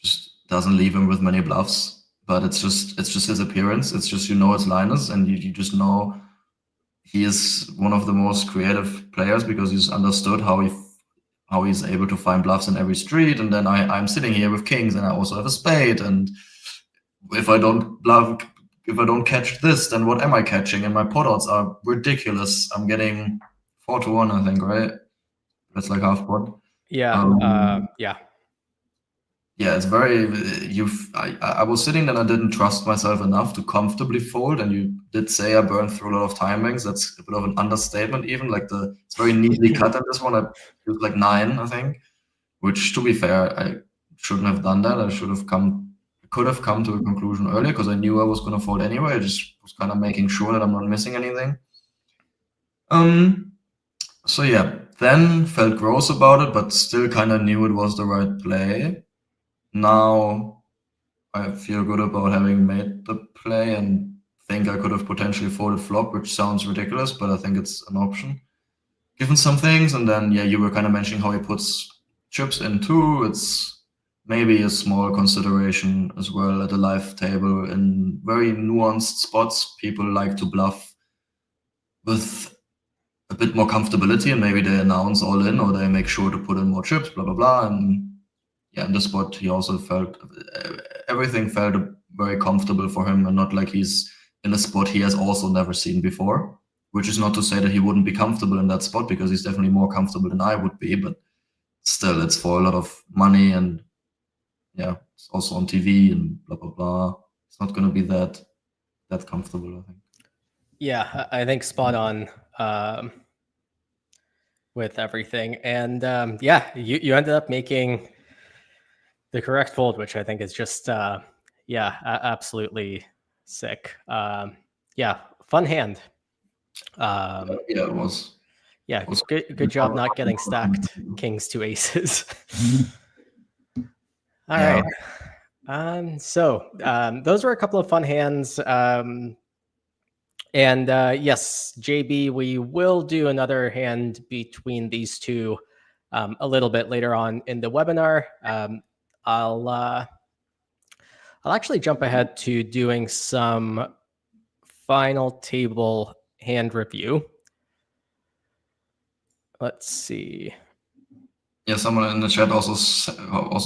just doesn't leave him with many bluffs. But it's just his appearance. It's just, it's Linus, and you just know he is one of the most creative players because he's understood how he's able to find bluffs in every street. And then I'm sitting here with kings, and I also have a spade. And if I don't catch this, then what am I catching? And my pot odds are ridiculous. I'm getting 4-1, I think, right? That's like half pot. Yeah. Yeah. Yeah, it's very. I was sitting there and I didn't trust myself enough to comfortably fold. And you did say I burned through a lot of timings. That's a bit of an understatement, even. Like it's very neatly cut in this one. I used like 9, I think. Which, to be fair, I shouldn't have done that. I could have come to a conclusion earlier because I knew I was going to fold anyway. I just was kind of making sure that I'm not missing anything. So yeah, then felt gross about it, but still kind of knew it was the right play. Now I feel good about having made the play and think I could have potentially folded flop, which sounds ridiculous, but I think it's an option given some things. And then, yeah, you were kind of mentioning how he puts chips in too. It's maybe a small consideration as well at the live table. In very nuanced spots, people like to bluff with a bit more comfortability, and maybe they announce all in or they make sure to put in more chips, blah, blah, blah. And yeah, in this spot, he also felt everything felt very comfortable for him and not like he's in a spot he has also never seen before, which is not to say that he wouldn't be comfortable in that spot because he's definitely more comfortable than I would be, but still it's for a lot of money and yeah, it's also on TV and blah, blah, blah. It's not going to be that comfortable, I think. Yeah, I think spot on with everything. And yeah, you ended up making the correct fold, which I think is just, yeah, absolutely sick. Yeah, fun hand. Yeah, it was. Yeah, good job not getting stacked kings to aces. All Yeah. right. So those were a couple of fun hands. And yes, JB, we will do another hand between these two a little bit later on in the webinar. I'll actually jump ahead to doing some final table hand review. Let's see. Yeah, someone in the chat also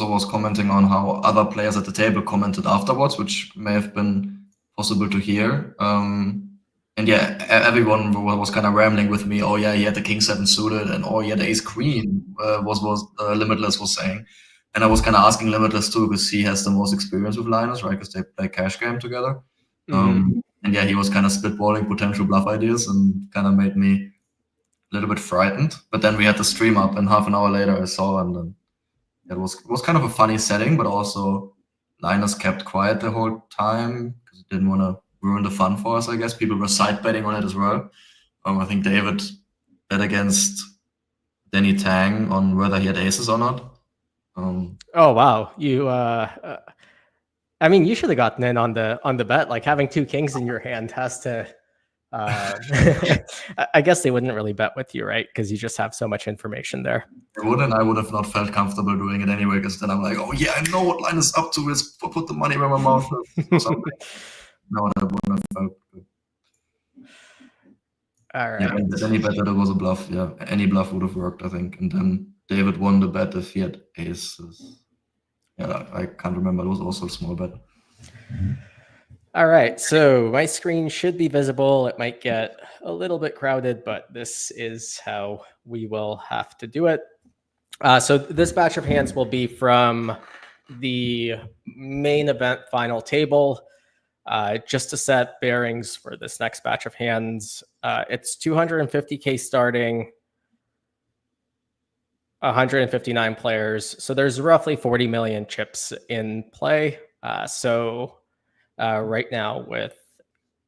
was commenting on how other players at the table commented afterwards, which may have been possible to hear. And yeah, everyone was kind of rambling with me. Oh yeah, he had the king 7 suited, and oh yeah, the ace queen was Limitless was saying. And I was kind of asking Limitless too because he has the most experience with Linus, right? Because they play cash game together. And yeah, he was kind of spitballing potential bluff ideas and kind of made me a little bit frightened. But then we had the stream up, and half an hour later I saw, and then it was kind of a funny setting, but also Linus kept quiet the whole time because he didn't want to ruin the fun for us, I guess. People were side betting on it as well. I think David bet against Danny Tang on whether he had aces or not. Oh wow, I mean, you should have gotten in on the bet. Like having 2 kings in your hand has to. I guess they wouldn't really bet with you, right? Because you just have so much information there. They would, and I would have not felt comfortable doing it anyway, because then I'm like, oh yeah, I know what Linus is up to. Is put the money where my mouth is or something. No, that wouldn't have felt good. All right. Yeah, any bet that it was a bluff. Yeah, any bluff would have worked, I think. And then David won the bet if he had aces. Yeah, I can't remember. It was also a small bet. All right, so my screen should be visible. It might get a little bit crowded, but this is how we will have to do it. So this batch of hands will be from the main event final table. Just to set bearings for this next batch of hands, it's 250K starting, 159 players. So there's roughly 40 million chips in play. Right now, with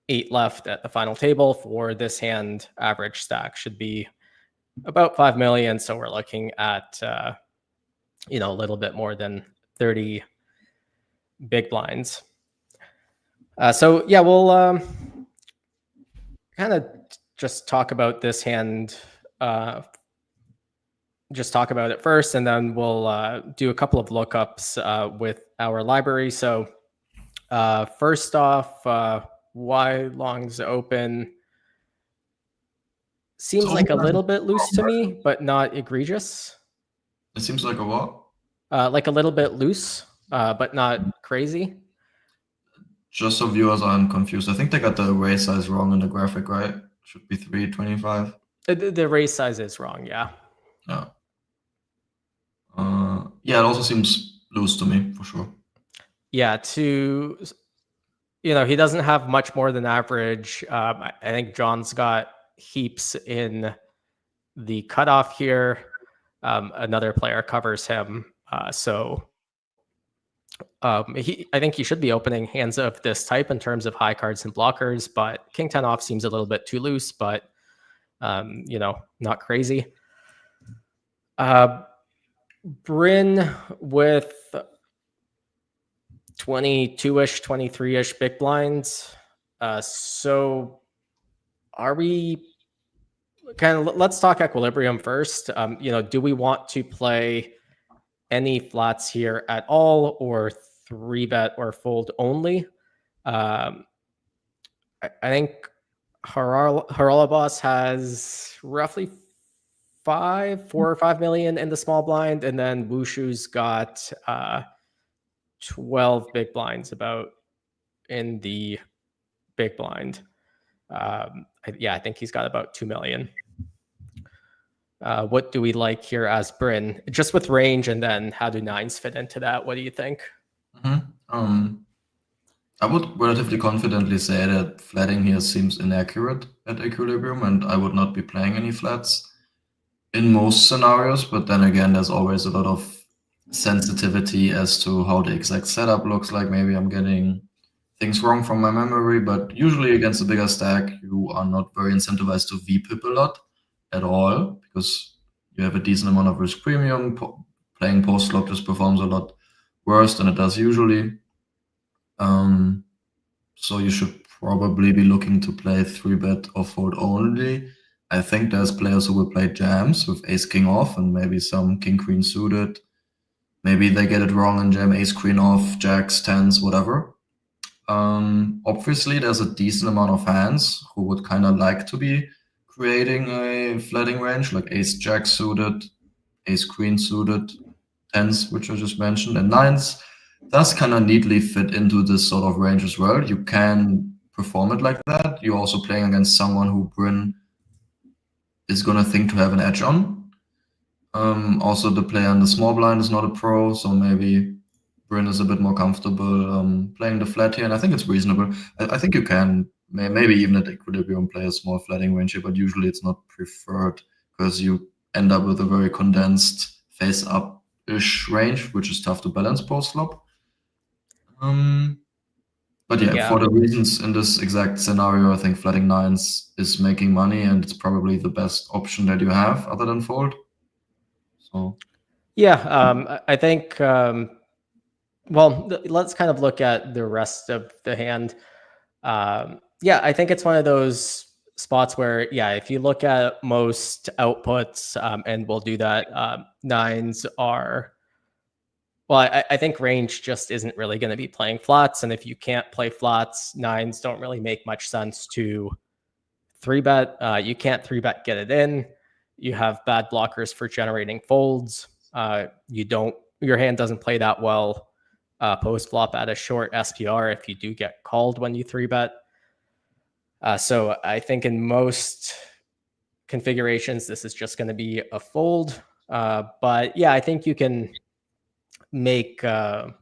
8 left at the final table for this hand, average stack should be about 5 million. So we're looking at, a little bit more than 30 big blinds. So yeah, we'll kind of just talk about this hand. Just talk about it first, and then we'll do a couple of lookups with our library. So first off, why long's open seems like a little bit loose to me, but not egregious. It seems like a what? Like a little bit loose, but not crazy. Just so viewers aren't confused, I think they got the raise size wrong in the graphic, right? Should be 325. The raise size is wrong, yeah. Yeah. Yeah, it also seems lose to me for sure. Yeah, he doesn't have much more than average. I think John's got heaps in the cutoff here. Another player covers him. I think he should be opening hands of this type in terms of high cards and blockers, but King 10 off seems a little bit too loose, but not crazy. Bryn with 22-ish, 23-ish big blinds. So are we let's talk equilibrium first. Do we want to play any flats here at all, or 3-bet or fold only? I think Haralabos has roughly 4 or 5 million in the small blind, and then Wushu's got 12 big blinds about in the big blind. I think he's got about 2 million. What do we like here as Bryn? Just with range, and then how do nines fit into that? What do you think? I would relatively confidently say that flatting here seems inaccurate at equilibrium, and I would not be playing any flats in most scenarios. But then again, there's always a lot of sensitivity as to how the exact setup looks like. Maybe I'm getting things wrong from my memory, but usually against a bigger stack, you are not very incentivized to VPIP a lot at all, because you have a decent amount of risk premium. Playing post-flop just performs a lot worse than it does usually. So you should probably be looking to play 3-bet or fold only. I think there's players who will play jams with ace-king off and maybe some king-queen suited. Maybe they get it wrong and jam ace-queen off, jacks, tens, whatever. Obviously, there's a decent amount of hands who would kind of like to be creating a flatting range, like ace-jack suited, ace-queen suited, tens, which I just mentioned, and nines. Does kind of neatly fit into this sort of range as well. You can perform it like that. You're also playing against someone who Bryn is going to think to have an edge on. Also, the player in the small blind is not a pro, so maybe Bryn is a bit more comfortable playing the flat here, and I think it's reasonable. I think you can, maybe even at equilibrium, play a small flatting range here, but usually it's not preferred because you end up with a very condensed face-up-ish range, which is tough to balance post-flop. But yeah, for the reasons in this exact scenario, I think flatting nines is making money, and it's probably the best option that you have other than fold. So I think let's kind of look at the rest of the hand. I think it's one of those spots where, if you look at most outputs, and we'll do that, nines are, I think range just isn't really going to be playing flats. And if you can't play flats, nines don't really make much sense to 3-bet. You can't 3-bet get it in. You have bad blockers for generating folds. Your hand doesn't play that well post flop at a short SPR if you do get called when you 3-bet. So I think in most configurations, this is just going to be a fold. But I think you can make not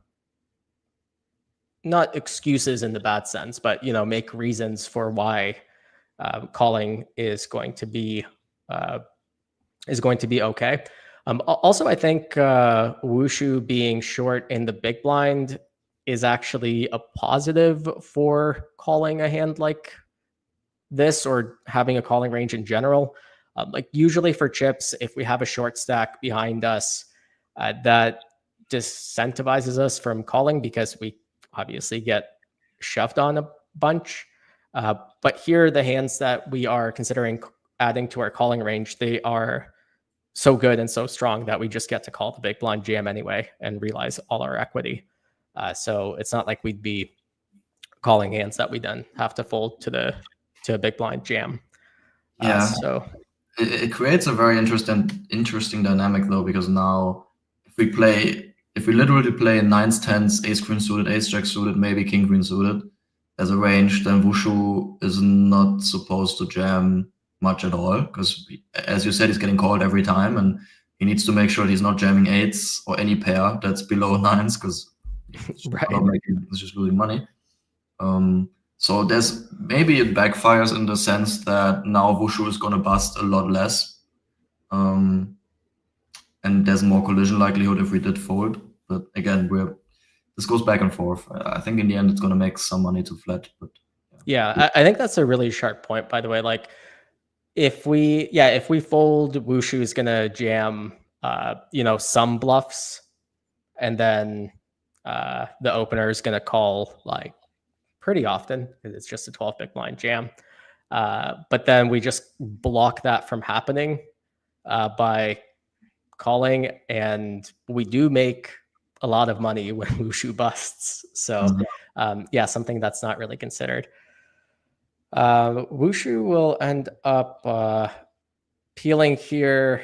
excuses in the bad sense, but make reasons for why calling is going to be okay. Also, I think Wushu being short in the big blind is actually a positive for calling a hand like this, or having a calling range in general. Like usually for chips, if we have a short stack behind us, that disincentivizes us from calling because we obviously get shoved on a bunch. But here, the hands that we are considering adding to our calling range, they are so good and so strong that we just get to call the big blind jam anyway and realize all our equity. So it's not like we'd be calling hands that we then have to fold to a big blind jam. So it creates a very interesting dynamic though, because now if we literally play nines, tens, ace queen suited, ace jack suited, maybe king queen suited as a range, then Wushu is not supposed to jam much at all, because as you said, he's getting called every time, and he needs to make sure he's not jamming 8s or any pair that's below 9s, because it's just losing money. So there's maybe it backfires in the sense that now Wushu is going to bust a lot less. And there's more collision likelihood if we did fold. But again, this goes back and forth. I think in the end it's going to make some money to flat. But yeah, I think that's a really sharp point, by the way. Like if we fold, Wushu is going to jam, some bluffs, and then the opener is going to call like pretty often because it's just a 12 big blind jam. But then we just block that from happening by calling, and we do make a lot of money when Wushu busts. So something that's not really considered. Wushu will end up peeling here.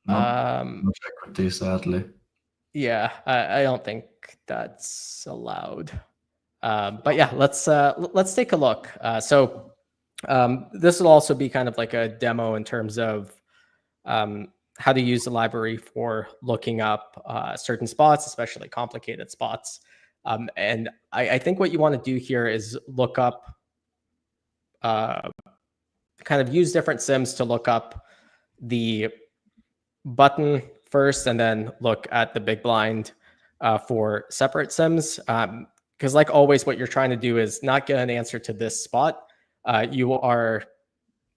No equity, sadly. Yeah, I don't think that's allowed. But yeah, let's take a look. So this will also be kind of like a demo in terms of how to use the library for looking up certain spots, especially complicated spots. And I think what you want to do here is look up, kind of use different sims to look up the button first, and then look at the big blind for separate sims. Because like always, what you're trying to do is not get an answer to this spot. You are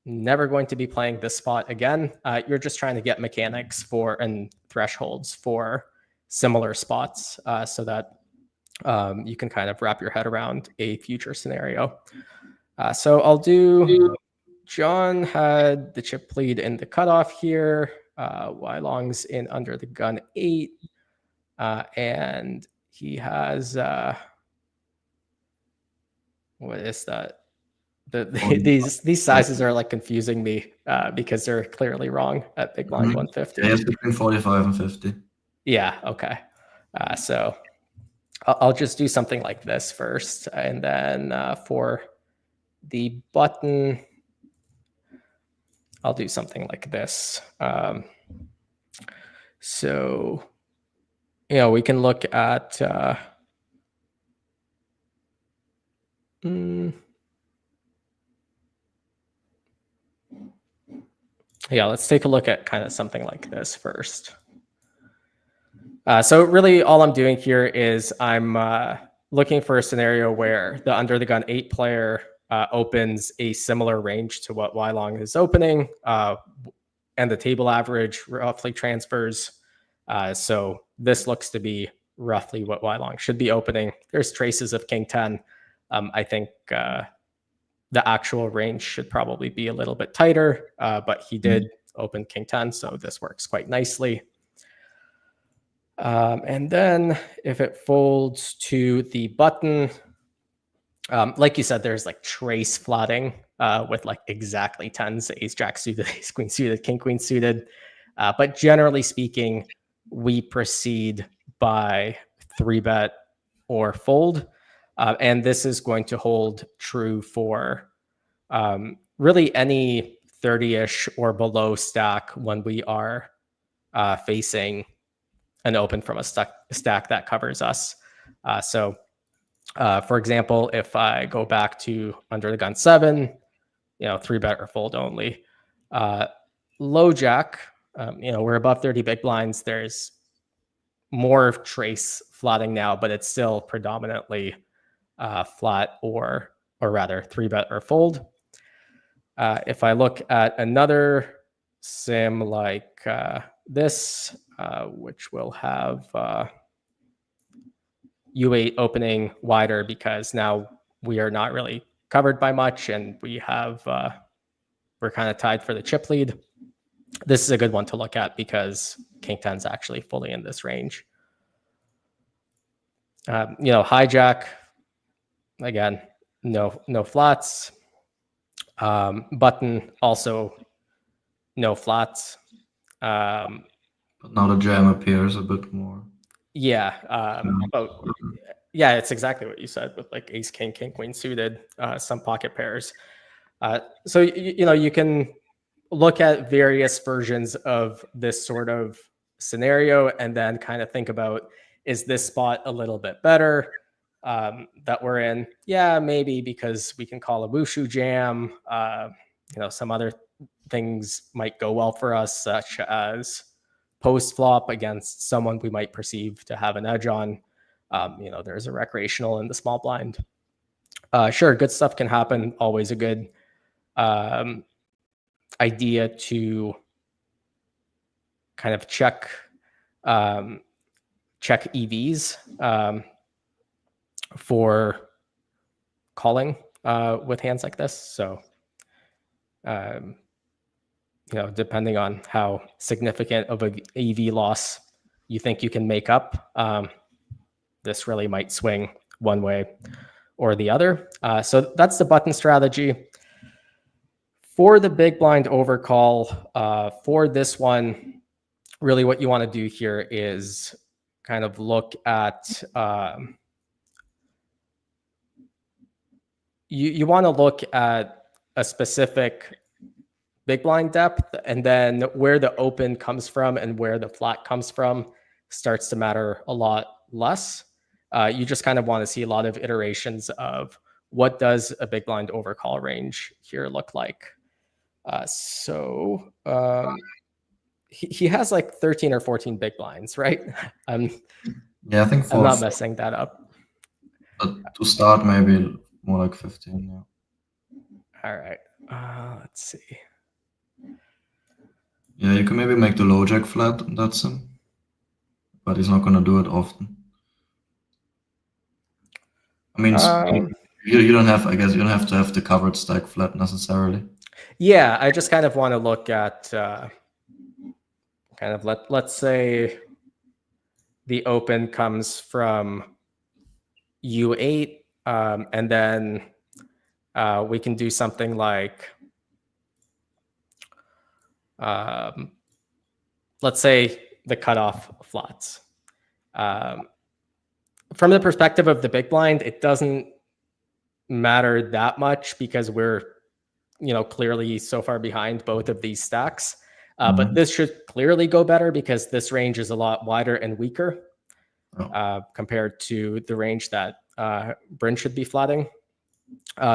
never going to be playing this spot again. You're just trying to get mechanics for and thresholds for similar spots so that you can kind of wrap your head around a future scenario. So I'll do, John had the chip lead in the cutoff here. Wylong's in under the gun 8. And he has, what is that? These sizes are like confusing me because they're clearly wrong at big blind 150. Yeah, it's between 45 and 50. Yeah, okay. So I'll just do something like this first, and then for the button, I'll do something like this. So, we can look at yeah, let's take a look at kind of something like this first. So really all I'm doing here is I'm looking for a scenario where the under the gun 8 player opens a similar range to what Wylong is opening, and the table average roughly transfers. So this looks to be roughly what Wylong should be opening. There's traces of King 10. I think the actual range should probably be a little bit tighter, but he did open King 10, so this works quite nicely. And then if it folds to the button, like you said, there's like trace flatting with like exactly 10s, ace jack suited, ace queen suited, king queen suited. But generally speaking, we proceed by 3-bet or fold. And this is going to hold true for really any 30-ish or below stack when we are facing an open from a stack that covers us. So for example, if I go back to under the gun 7, 3-bet or fold only. Low jack, we're above 30 big blinds. There's more trace flatting now, but it's still predominantly flat or rather 3-bet or fold. If I look at another sim like this, which will have U8 opening wider because now we are not really covered by much, and we have we're kind of tied for the chip lead. This is a good one to look at because King 10 is actually fully in this range. Hijack, again, no flats. Button, also no flats. But now the jam appears a bit more. Yeah. Yeah, it's exactly what you said with like ace, king queen suited, some pocket pairs. So, you can look at various versions of this sort of scenario and then kind of think about, is this spot a little bit better that we're in? Yeah, maybe because we can call a wushu jam. Some other things might go well for us, such as post flop against someone we might perceive to have an edge on. There's a recreational in the small blind. Sure, good stuff can happen. Always a good idea to kind of check EVs for calling with hands like this. So, depending on how significant of an EV loss you think you can make up, this really might swing one way or the other. So that's the button strategy. For the big blind overcall, for this one, really what you want to do here is kind of look at, you want to look at a specific big blind depth, and then where the open comes from and where the flat comes from starts to matter a lot less. You just kind of want to see a lot of iterations of what does a big blind overcall range here look like. He has like 13 or 14 big blinds, right? Yeah, I think I'm not messing that up. To start, maybe more like 15. Yeah. All right. Let's see. Yeah, you can maybe make the low jack flat. That's him, but he's not going to do it often. I mean, you don't have. I guess you don't have to have the covered stack flat necessarily. Yeah, I just kind of want to look at kind of let's say the open comes from U8, and then we can do something like, let's say the cutoff flats. From the perspective of the big blind, it doesn't matter that much because we're, clearly so far behind both of these stacks. But this should clearly go better because this range is a lot wider and weaker compared to the range that Bryn should be flatting.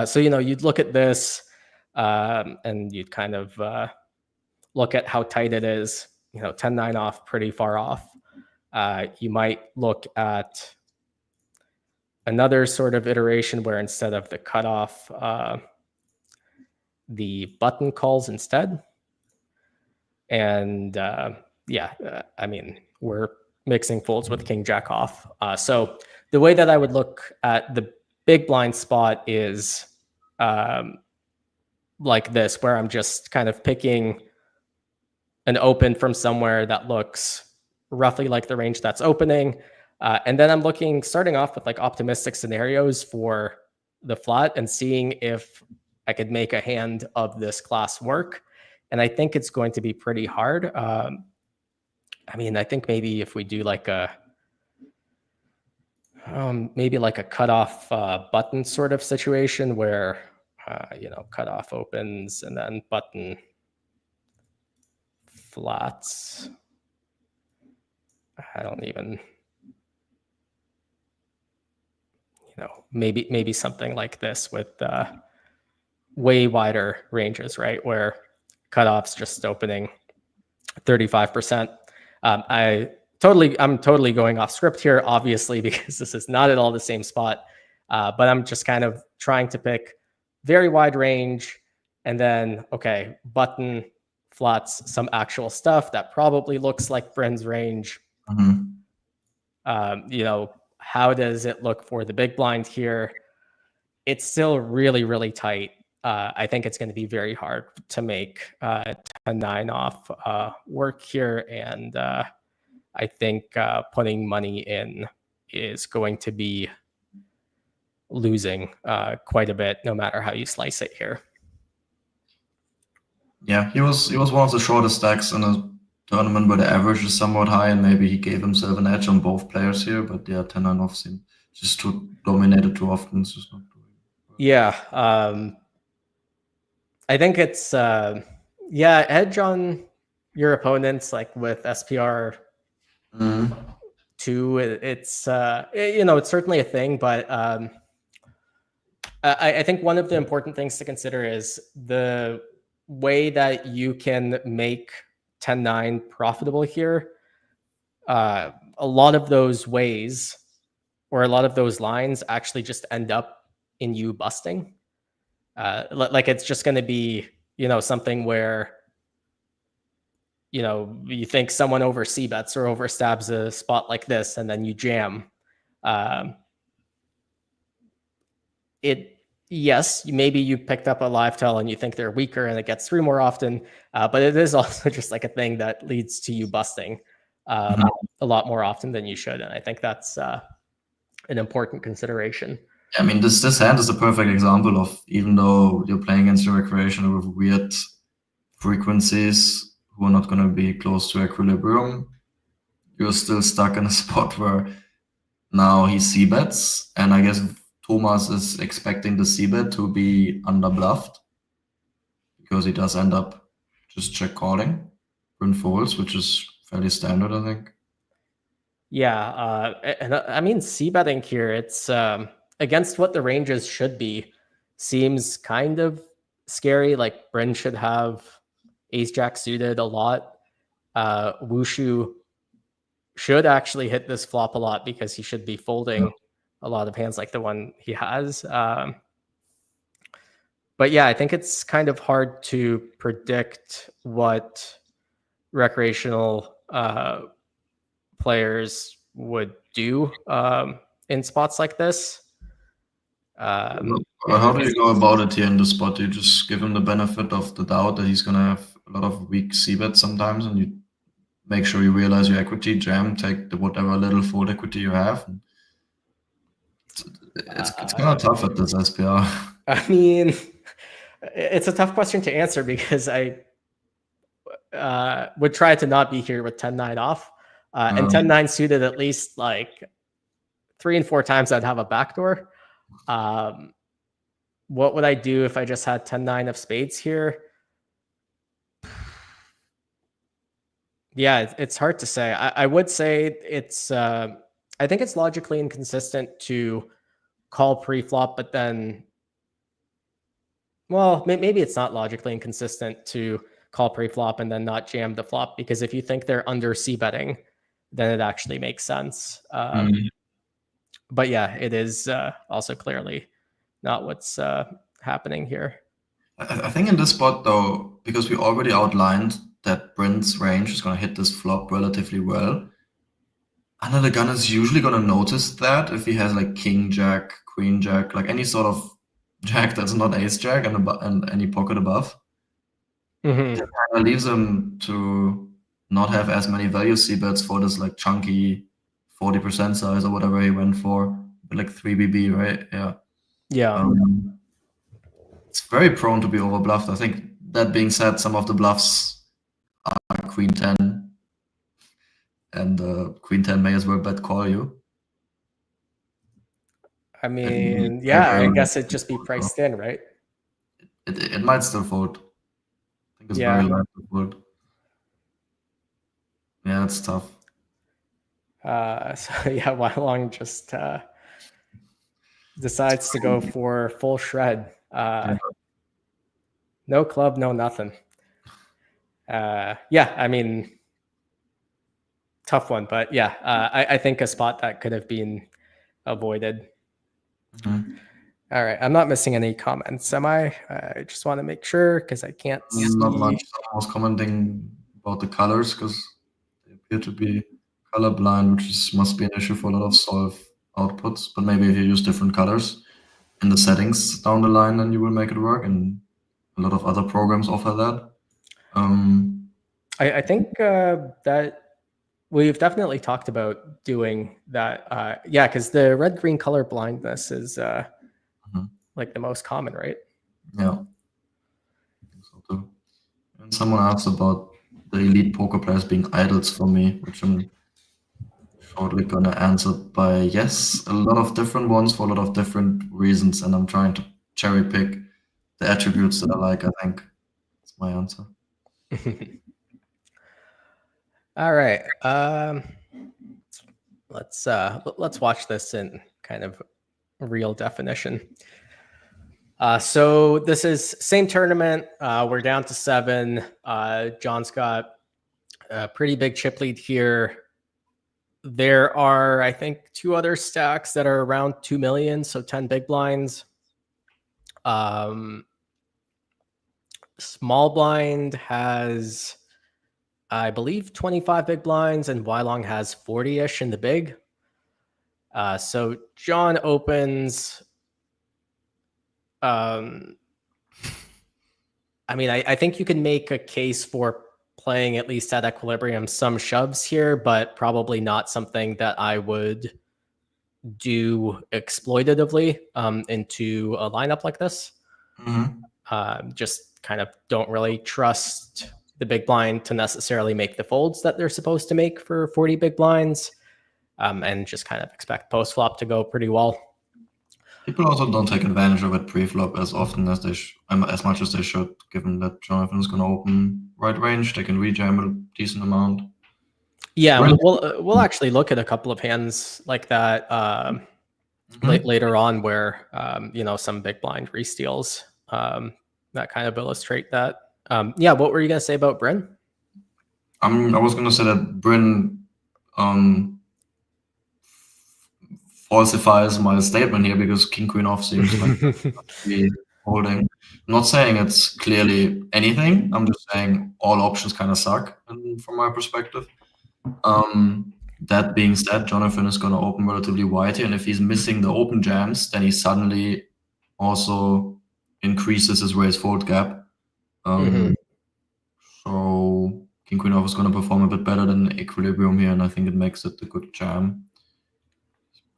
So, you'd look at this and you'd kind of look at how tight it is, 10-9 off, pretty far off. You might look at another sort of iteration where instead of the cutoff, the button calls instead. And I mean, we're mixing folds with king jack off. So the way that I would look at the big blind spot is like this, where I'm just kind of picking an open from somewhere that looks roughly like the range that's opening. And then I'm starting off with like optimistic scenarios for the flat and seeing if I could make a hand of this class work. And I think it's going to be pretty hard. I mean, I think maybe if we do like maybe like a cutoff button sort of situation where, cutoff opens and then button flats. I don't even, maybe something like this with way wider ranges, right? Where cutoff's just opening 35%. I'm totally going off script here, obviously, because this is not at all the same spot. But I'm just kind of trying to pick very wide range and then, okay, button flats some actual stuff that probably looks like Bryn's range. How does it look for the big blind here? It's still really, really tight. I think it's going to be very hard to make 10-9 off work here. And I think putting money in is going to be losing quite a bit, no matter how you slice it here. Yeah, he was one of the shortest stacks in a tournament where the average is somewhat high, and maybe he gave himself an edge on both players here. But yeah, 10-9 off seemed just too dominated too often. It's just not doing. Yeah, I think it's Yeah, edge on your opponents, like with SPR 2, it's it's certainly a thing, but I think one of the important things to consider is the way that you can make 10-9 profitable here. A lot of those ways or a lot of those lines actually just end up in you busting. Like it's just going to be, something where, you think someone over c-bets or overstabs a spot like this, and then you jam. Yes, maybe you picked up a live tell and you think they're weaker and it gets through more often, but it is also just like a thing that leads to you busting a lot more often than you should. And I think that's an important consideration. I mean, this hand is a perfect example of, even though you're playing against a recreational with weird frequencies who are not going to be close to equilibrium, you're still stuck in a spot where now he c-bets, and I guess Thomas is expecting the c-bet to be under bluffed, because he does end up just check calling print folds, which is fairly standard, I think. Yeah, and I mean, c-betting here, it's against what the ranges should be, seems kind of scary. Like Bryn should have ace-jack suited a lot. Wushu should actually hit this flop a lot because he should be folding a lot of hands like the one he has. But yeah, I think it's kind of hard to predict what recreational players would do in spots like this. How do you go about it here in the spot? Do you just give him the benefit of the doubt that he's going to have a lot of weak c-bets sometimes, and you make sure you realize your equity, jam, take the whatever little fold equity you have? It's kind of tough at this SPR. I mean, it's a tough question to answer because I would try to not be here with 10-9 off. And 10-9 suited at least like 3 and 4 times I'd have a backdoor. What would I do if I just had 10-9 of spades here? Yeah, it's hard to say. I would say it's I think it's logically inconsistent to call pre-flop, but then, well, maybe it's not logically inconsistent to call pre-flop and then not jam the flop, because if you think they're under c-betting, then it actually makes sense. But yeah, it is also clearly not what's happening here. I think in this spot, though, because we already outlined that Bryn's range is going to hit this flop relatively well, under the gun is usually going to notice that if he has like king jack, queen jack, like any sort of jack that's not ace jack and any pocket above. It kind of leaves him to not have as many value c-bets for this like chunky 40% size or whatever he went for, like 3BB, right? Yeah. Yeah. It's very prone to be overbluffed. I think, that being said, some of the bluffs are queen 10, and queen 10 may as well bet call you. I mean, yeah, I guess it'd just be priced in, right? It might still fold. I think it's very likely to fold. Yeah, it's tough. So yeah, Wylong just decides to go for full shred. No club, no nothing. Yeah, I mean, tough one, but yeah, I think a spot that could have been avoided. All right, I'm not missing any comments, am I? I just want to make sure because I can't see. Not much. I was commenting about the colors because they appear to be colorblind, which must be an issue for a lot of solve outputs. But maybe if you use different colors in the settings down the line, then you will make it work. And a lot of other programs offer that. I think that we've definitely talked about doing that. Yeah, because the red-green color blindness is like the most common, right? Yeah. I think so too. And someone asked about the elite poker players being idols for me, which I'm shortly gonna answer by yes, a lot of different ones for a lot of different reasons, and I'm trying to cherry pick the attributes that I like. I think that's my answer. All right. Let's watch this in kind of real definition. So this is same tournament. We're down to 7. John's got a pretty big chip lead here. There are, I think, 2 other stacks that are around 2 million, so 10 big blinds. Small blind has, I believe, 25 big blinds, and Wylong has 40-ish in the big. So John opens. I mean, I think you can make a case for playing at least at equilibrium some shoves here, but probably not something that I would do exploitatively into a lineup like this. Just kind of don't really trust the big blind to necessarily make the folds that they're supposed to make for 40 big blinds, and just kind of expect post flop to go pretty well. People also don't take advantage of it pre-flop as often as as much as they should, given that Jonathan is going to open right range. They can rejam a decent amount. Yeah, we'll actually look at a couple of hands like that later on, where some big blind re-steals that kind of illustrate that. Yeah, what were you going to say about Bryn? I was going to say that Bryn falsifies my statement here, because king queen off seems like to be holding. I'm not saying it's clearly anything. I'm just saying all options kind of suck from my perspective. That being said, Jonathan is going to open relatively wide here, and if he's missing the open jams, then he suddenly also increases his raise fold gap. So king queen off is going to perform a bit better than equilibrium here, and I think it makes it a good jam.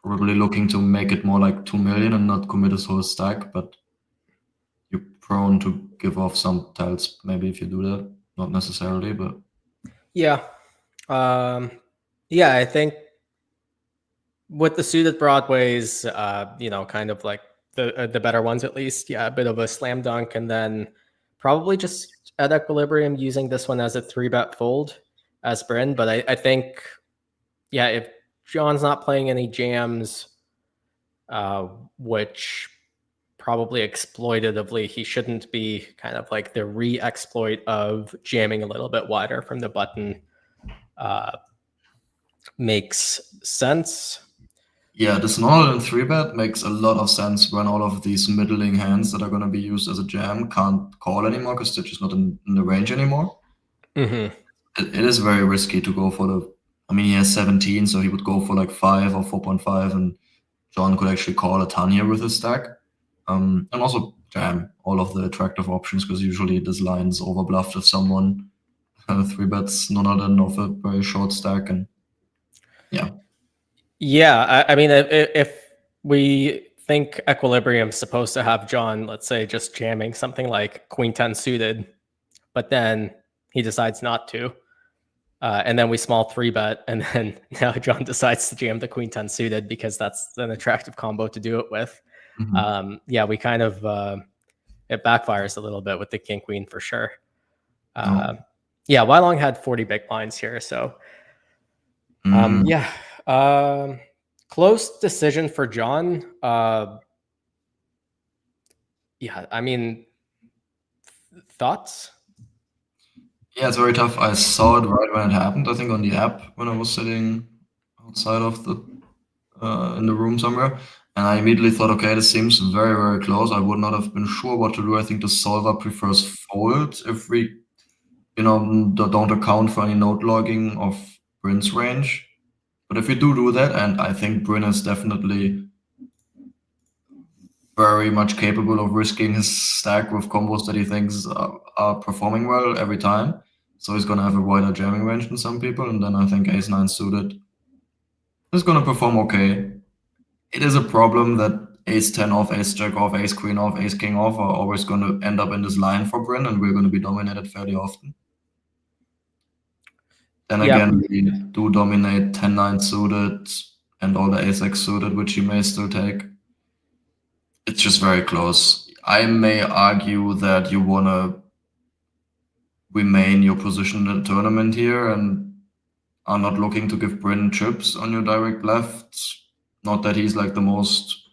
Probably looking to make it more like 2 million and not commit his whole stack, but you're prone to give off some tells maybe if you do that. Not necessarily, but yeah. I think with the suited broadways, kind of like the better ones at least, a bit of a slam dunk, and then probably just at equilibrium using this one as a 3-bet fold as Bryn. But I think, if John's not playing any jams, which probably exploitatively he shouldn't be, kind of like the re-exploit of jamming a little bit wider from the button, makes sense. Yeah, this null and 3-bet makes a lot of sense when all of these middling hands that are going to be used as a jam can't call anymore because they're just not in the range anymore. It is very risky to go for he has 17, so he would go for like 5 or 4.5, and John could actually call a ton here with his stack. And also jam all of the attractive options, because usually this line's overbluffed if someone 3-bets none other than off a very short stack. And I mean, if we think equilibrium's supposed to have John, let's say, just jamming something like queen 10 suited, but then he decides not to, and then we small 3-bet, and then now John decides to jam the queen 10 suited because that's an attractive combo to do it with. We kind of it backfires a little bit with the king queen for sure. Wylong had 40 big blinds here, so close decision for John. I mean, thoughts? Yeah, it's very tough. I saw it right when it happened, I think on the app, when I was sitting outside of in the room somewhere. And I immediately thought, okay, this seems very, very close. I would not have been sure what to do. I think the solver prefers fold if we, don't account for any note logging of Bryn's range. But if we do that, and I think Bryn is definitely very much capable of risking his stack with combos that he thinks are performing well every time. So he's going to have a wider jamming range than some people. And then I think ace-9 suited is going to perform okay. It is a problem that ace-10 off, ace-jack off, ace-queen off, ace-king off are always going to end up in this line for Bryn, and we're going to be dominated fairly often. Then again, we do dominate 10-9 suited and all the ace-x suited, which he may still take. It's just very close. I may argue that you want to remain your position in the tournament here and are not looking to give Bryn chips on your direct left. Not that he's like the most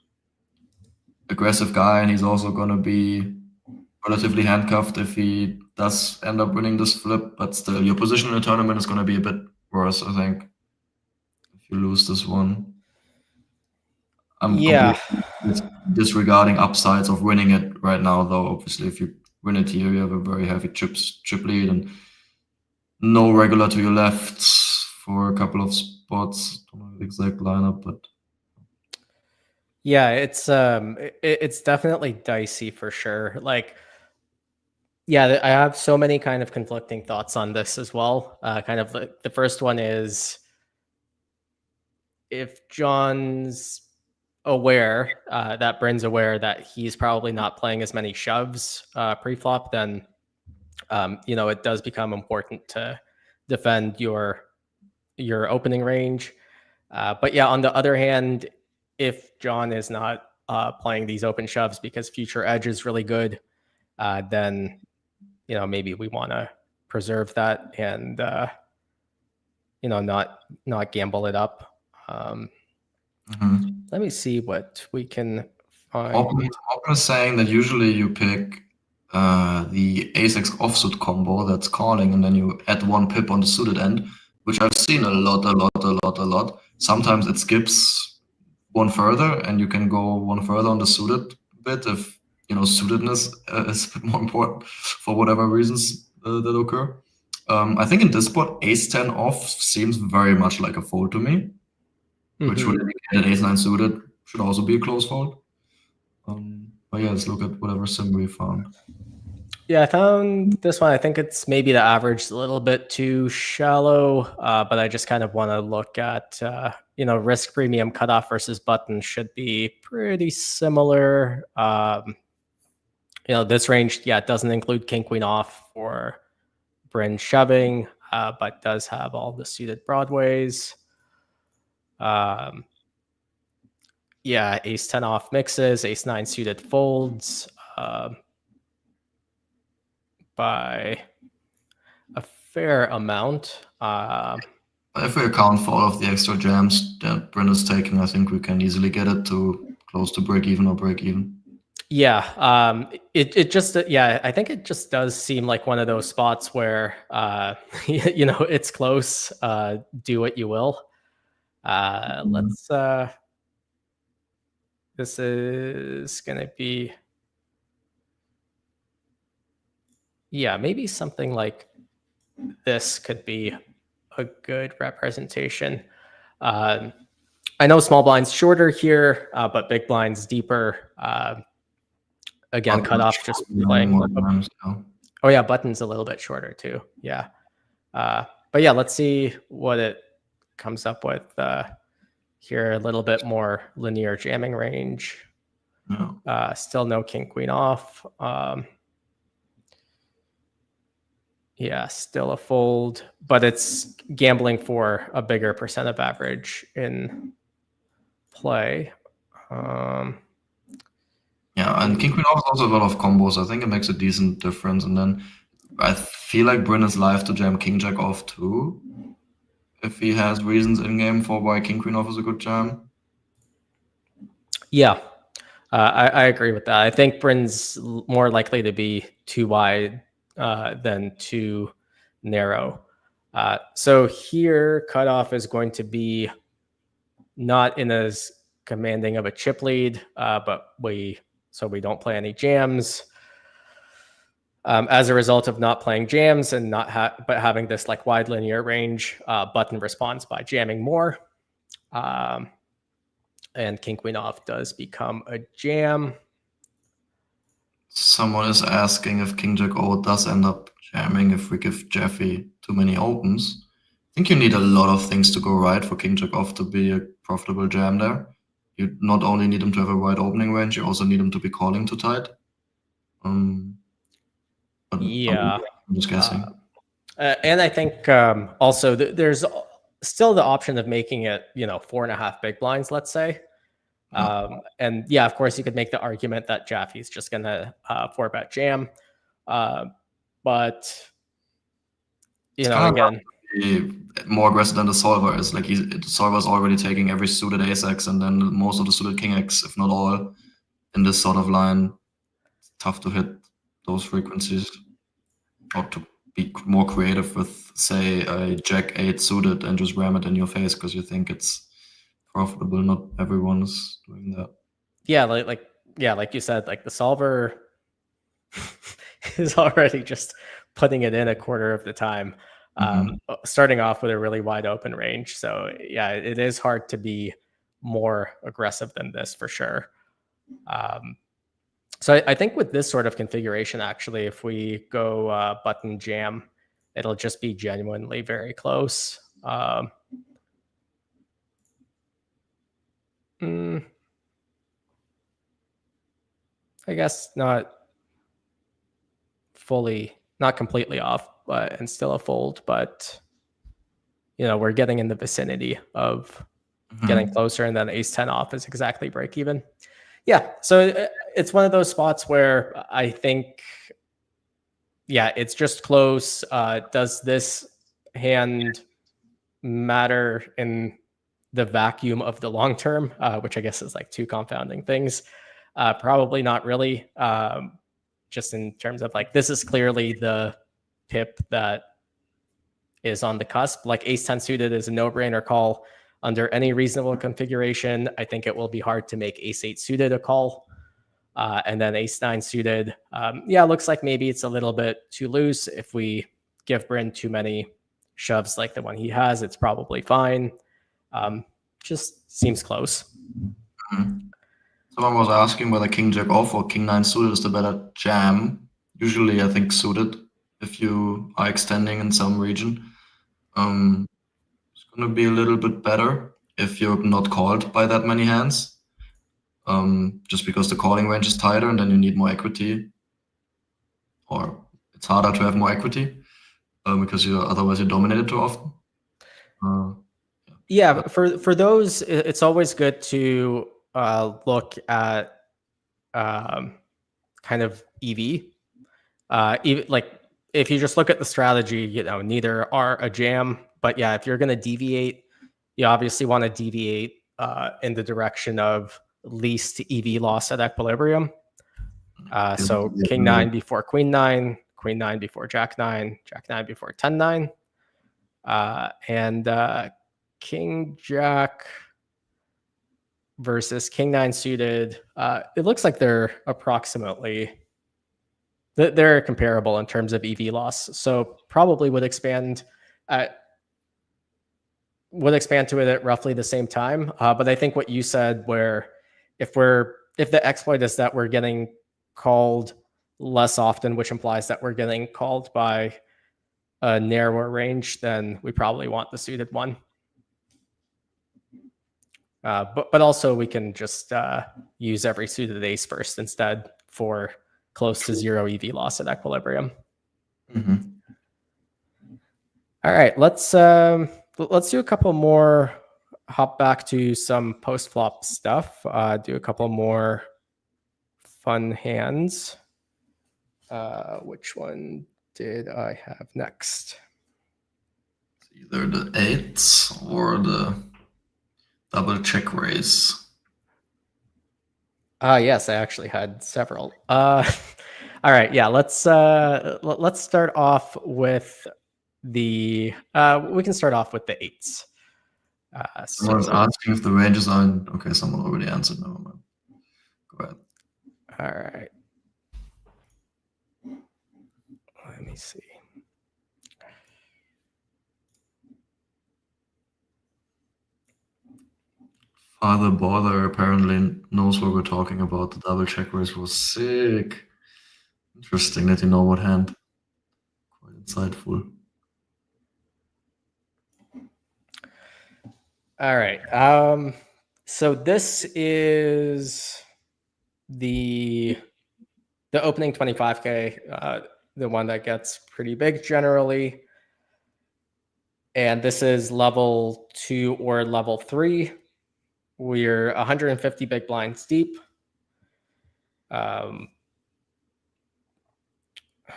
aggressive guy, and he's also going to be relatively handcuffed if he does end up winning this flip, but still, your position in the tournament is going to be a bit worse, I think, if you lose this one. I'm completely disregarding upsides of winning it right now, though. Obviously, if you win it here, you have a very heavy chip lead and no regular to your left for a couple of spots. Don't know the exact lineup, but yeah, it's definitely dicey for sure. Like, yeah, I have so many kind of conflicting thoughts on this as well. Kind of the first one is if John's aware that Bryn's aware that he's probably not playing as many shoves pre-flop, then it does become important to defend your opening range. But yeah, on the other hand, if John is not playing these open shoves because future edge is really good, then maybe we want to preserve that and not gamble it up. Let me see what we can find. Open is saying that usually you pick the ace-x offsuit combo that's calling, and then you add 1 pip on the suited end, which I've seen a lot. Sometimes it skips one further, and you can go one further on the suited bit if suitedness is a bit more important for whatever reasons that occur. I think in this spot, ace-10 off seems very much like a fold to me, which would indicate that ace-9 suited should also be a close fold. But yeah, let's look at whatever sim we found. Yeah, I found this one. I think it's maybe the average is a little bit too shallow, but I just kind of want to look at, risk premium cutoff versus button should be pretty similar. This range, yeah, it doesn't include king queen off for Bryn shoving, but does have all the suited broadways. Yeah, ace 10 off mixes, ace 9 suited folds by a fair amount. If we account for all of the extra jams that Bryn is taking, I think we can easily get it to close to break even or break even. Yeah, it just I think it just does seem like one of those spots where it's close. Do what you will. Let's. This is gonna be. Yeah, maybe something like this could be a good representation. I know small blind's shorter here, but big blind's deeper. Again, cutoff just playing. Oh yeah, button's a little bit shorter too. Yeah. But yeah, let's see what it comes up with here. A little bit more linear jamming range. Yeah. Still no king queen off. Yeah, still a fold, but it's gambling for a bigger percent of average in play. Yeah, and king queen off is also a lot of combos. I think it makes a decent difference. And then I feel like Bryn is live to jam king jack off too, if he has reasons in game for why king queen off is a good jam. Yeah, I agree with that. I think Bryn's more likely to be too wide than too narrow. So here, cutoff is going to be not in as commanding of a chip lead, but we don't play any jams. As a result of not playing jams and but having this like wide linear range, button responds by jamming more. And king queen off does become a jam. Someone is asking if king jack O does end up jamming if we give Jeffy too many opens. I think you need a lot of things to go right for king jack off to be a profitable jam there. You not only need him to have a wide opening range, you also need him to be calling too tight. But yeah, I'm just guessing. And I think also there's still the option of making it 4.5 big blinds, let's say. And yeah, of course, you could make the argument that Jaffe's just gonna 4-bet jam, but you know, again, more aggressive than the solver is. Like the solver is already taking every suited ace-x and then most of the suited king-x, if not all, in this sort of line. It's tough to hit those frequencies, or to be more creative with, say, a jack-8 suited and just ram it in your face because you think it's profitable. Not everyone is doing that. yeah, like you said, like the solver is already just putting it in a quarter of the time, starting off with a really wide open range. So yeah, it is hard to be more aggressive than this for sure. So I think with this sort of configuration, actually, if we go button jam, it'll just be genuinely very close. I guess not completely off, and still a fold, but you know, we're getting in the vicinity of getting closer, and then ace 10 off is exactly break even. Yeah, so it's one of those spots where I think, yeah, it's just close. Does this hand matter in the vacuum of the long term, which I guess is like two confounding things? Probably not really. Just in terms of like, this is clearly the pip that is on the cusp. Like ace 10 suited is a no-brainer call under any reasonable configuration. I think it will be hard to make ace 8 suited a call. And then ace 9 suited, yeah, looks like maybe it's a little bit too loose. If we give Bryn too many shoves like the one he has, it's probably fine. Just seems close. Someone was asking whether king jack off or king 9 suited is the better jam. Usually I think suited, if you are extending in some region. It's going to be a little bit better if you're not called by that many hands, just because the calling range is tighter and then you need more equity, or it's harder to have more equity because otherwise you're dominated too often. Yeah, for those, it's always good to look at kind of EV. Even like if you just look at the strategy, you know, neither are a jam. But yeah, if you're going to deviate, you obviously want to deviate in the direction of least EV loss at equilibrium. So king 9 before queen 9, queen 9 before jack 9, jack 9 before 10 9, and king jack versus king 9 suited. It looks like they're comparable in terms of EV loss. So probably would expand to it at roughly the same time. But I think what you said, where if the exploit is that we're getting called less often, which implies that we're getting called by a narrower range, then we probably want the suited one. But also we can just use every suited ace first instead for close to 0 EV loss at equilibrium. All right, let's do a couple more. Hop back to some post flop stuff. Do a couple more fun hands. Which one did I have next? Either the 8s or the double check raise. Yes, I actually had several. All right, yeah, let's start off with the we can start off with the 8s. Someone's asking if the ranges are in... Okay, someone already answered. Never mind. Go ahead. All right. Let me see. Father Bother apparently knows what we're talking about. The double check raise was sick. Interesting that you know what hand. Quite insightful. All right. So this is the opening 25K, the one that gets pretty big generally. And this is level 2 or level 3. We're 150 big blinds deep.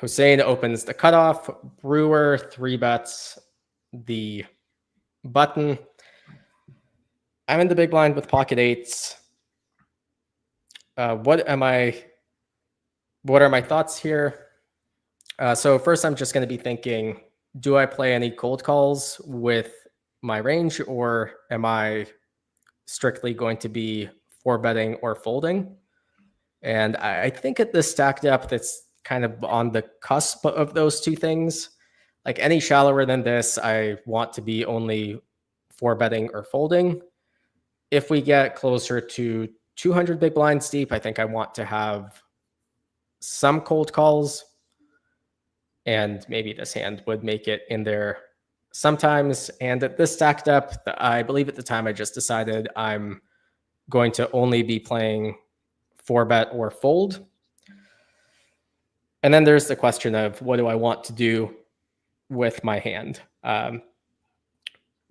Hossein opens the cutoff. Brewer 3-bets the button. I'm in the big blind with pocket eights. What are my thoughts here? So first, I'm just going to be thinking, do I play any cold calls with my range, or am I strictly going to be 4-betting or folding? And I think at this stack depth, it's kind of on the cusp of those two things. Like any shallower than this, I want to be only 4-betting or folding. If we get closer to 200 big blinds deep, I think I want to have some cold calls. And maybe this hand would make it in there sometimes. And at this stack depth, I believe at the time I just decided I'm going to only be playing 4-bet or fold. And then there's the question of, what do I want to do with my hand?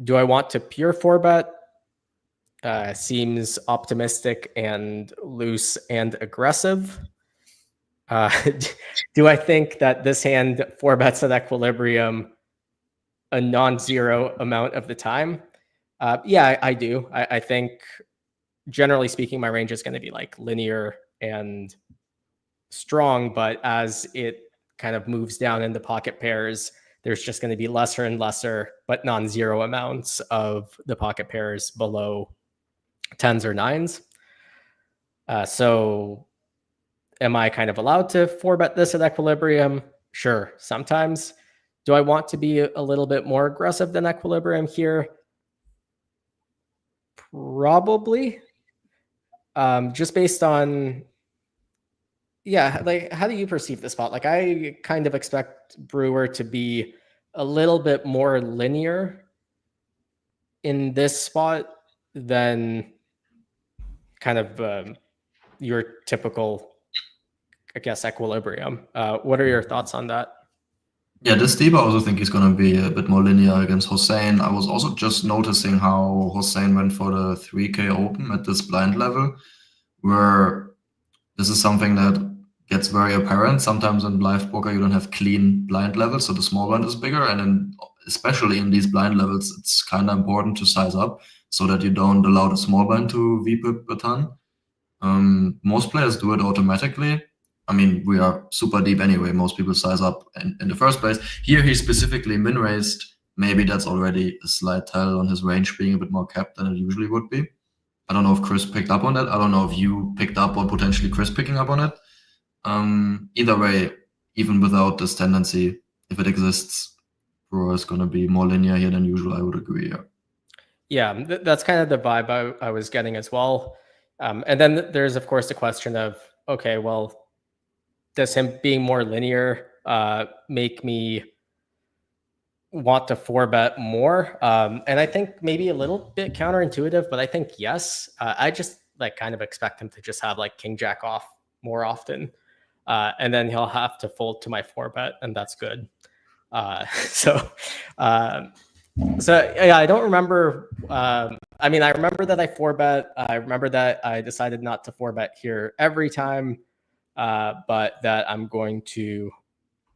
Do I want to pure 4-bet? Seems optimistic and loose and aggressive. Do I think that this hand 4-bets at equilibrium a non-zero amount of the time? Yeah, I do. I think, generally speaking, my range is going to be like linear and strong, but as it kind of moves down into pocket pairs, there's just going to be lesser and lesser, but non-zero amounts of the pocket pairs below 10s or 9s. So am I kind of allowed to 4-bet this at equilibrium? Sure, sometimes. Do I want to be a little bit more aggressive than equilibrium here? Probably. Just based on, yeah, like, how do you perceive the spot? Like, I kind of expect Brewer to be a little bit more linear in this spot than kind of your typical, I guess, equilibrium. What are your thoughts on that? Yeah, this deep, I also think he's going to be a bit more linear against Hossein. I was also just noticing how Hossein went for the 3K open at this blind level, where this is something that gets very apparent. Sometimes in live poker, you don't have clean blind levels, so the small blind is bigger. And especially in these blind levels, it's kind of important to size up so that you don't allow the small blind to VPIP a ton. Most players do it automatically. I mean, we are super deep anyway. Most people size up in the first place. Here, he specifically min-raised. Maybe that's already a slight tell on his range being a bit more capped than it usually would be. I don't know if Chris picked up on that. I don't know if you picked up on potentially Chris picking up on it. Either way, even without this tendency, if it exists, Brewer is going to be more linear here than usual. I would agree. Yeah, that's kind of the vibe I was getting as well. And then there's, of course, the question of, okay, well, does him being more linear make me want to 4-bet more? And I think maybe a little bit counterintuitive, but I think yes. I just like kind of expect him to just have like king jack off more often. And then he'll have to fold to my 4-bet, and that's good. So yeah, I don't remember. I mean, I remember that I 4-bet. I remember that I decided not to 4-bet here every time, but that I'm going to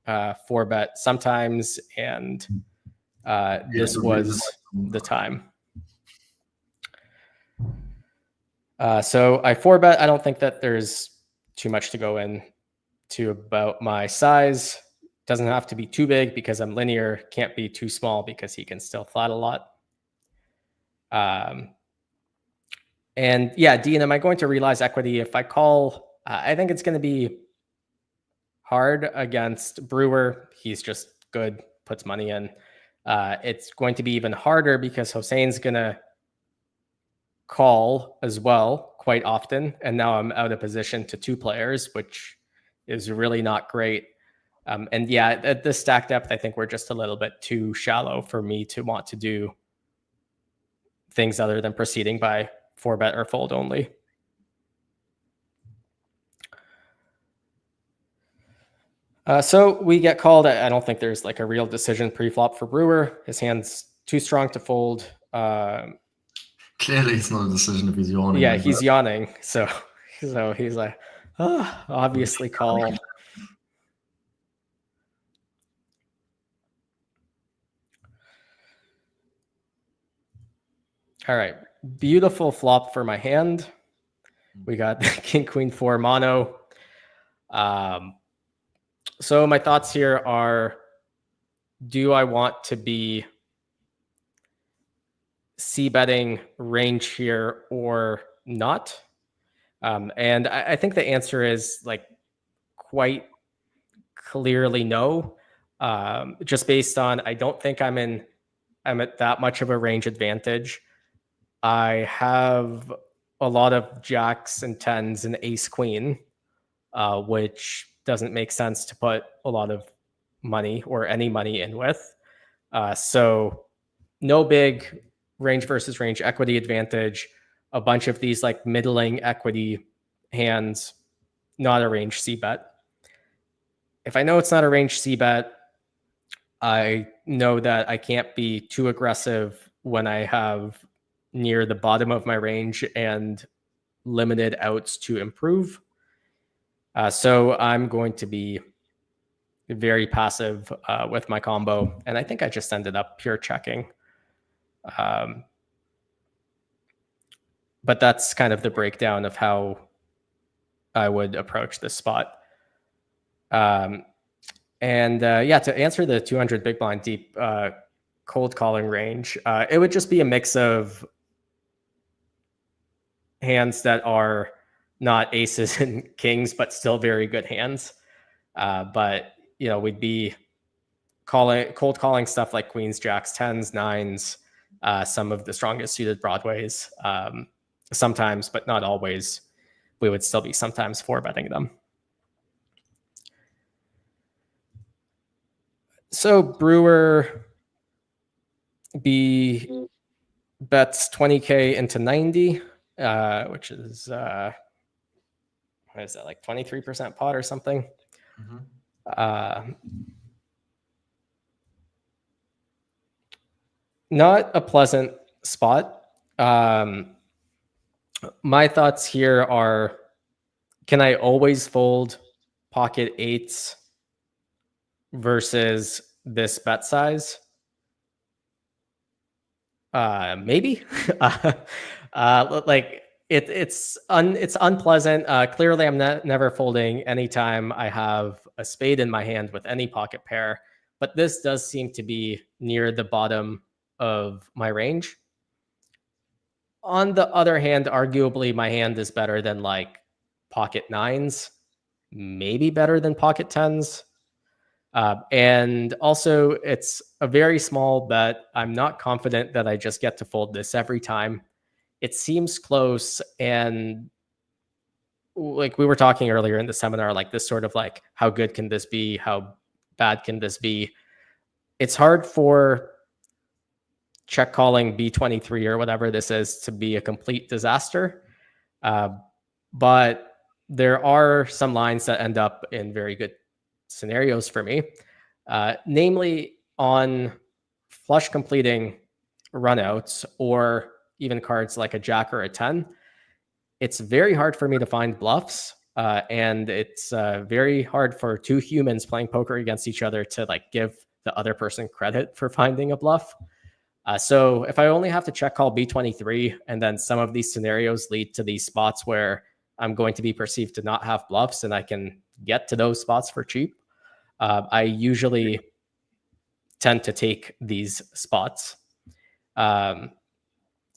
4-bet sometimes, and this was the time. So I 4-bet. I don't think that there's too much to go into about my size. Doesn't have to be too big because I'm linear. Can't be too small because he can still flat a lot. And yeah, Dean, am I going to realize equity if I call? I think it's going to be hard against Brewer. He's just good, puts money in. It's going to be even harder because Hossein's going to call as well quite often. And now I'm out of position to 2 players, which is really not great. And yeah, at this stack depth, I think we're just a little bit too shallow for me to want to do things other than proceeding by 4-bet or fold only. So we get called. I don't think there's like a real decision pre-flop for Brewer. His hand's too strong to fold. Clearly, it's not a decision if he's yawning. Yeah, he's yawning. So he's like, obviously call. All right, beautiful flop for my hand. We got King Queen 4 mono. So my thoughts here are, do I want to be c-betting range here or not? And I think the answer is like quite clearly no. Just based on, I don't think I'm at that much of a range advantage. I have a lot of jacks and tens and ace queen, which doesn't make sense to put a lot of money or any money in with. So no big range versus range equity advantage. A bunch of these like middling equity hands, not a range C bet. If I know it's not a range C bet, I know that I can't be too aggressive when I have near the bottom of my range and limited outs to improve. So I'm going to be very passive with my combo. And I think I just ended up pure checking. But that's kind of the breakdown of how I would approach this spot. And yeah, to answer the 200 big blind deep cold calling range, it would just be a mix of hands that are not aces and kings, but still very good hands. But you know, we'd be cold calling stuff like queens, jacks, tens, nines, some of the strongest suited broadways. Sometimes, but not always, we would still be sometimes 4-betting them. So Brewer bets 20K into 90, which is what is that, like 23% pot or something? Not a pleasant spot. My thoughts here are, can I always fold pocket eights versus this bet size? Maybe. Like it's unpleasant. Clearly, I'm never folding anytime I have a spade in my hand with any pocket pair, but this does seem to be near the bottom of my range. On the other hand, arguably my hand is better than like pocket nines, maybe better than pocket tens. And also, it's a very small bet. I'm not confident that I just get to fold this every time. It seems close. And like we were talking earlier in the seminar, like this sort of like, how good can this be? How bad can this be? It's hard for check calling B23 or whatever this is to be a complete disaster. But there are some lines that end up in very good scenarios for me, namely on flush completing runouts or even cards like a jack or a 10. It's very hard for me to find bluffs, and it's very hard for two humans playing poker against each other to like give the other person credit for finding a bluff. So if I only have to check call B23 and then some of these scenarios lead to these spots where I'm going to be perceived to not have bluffs and I can get to those spots for cheap, I usually tend to take these spots.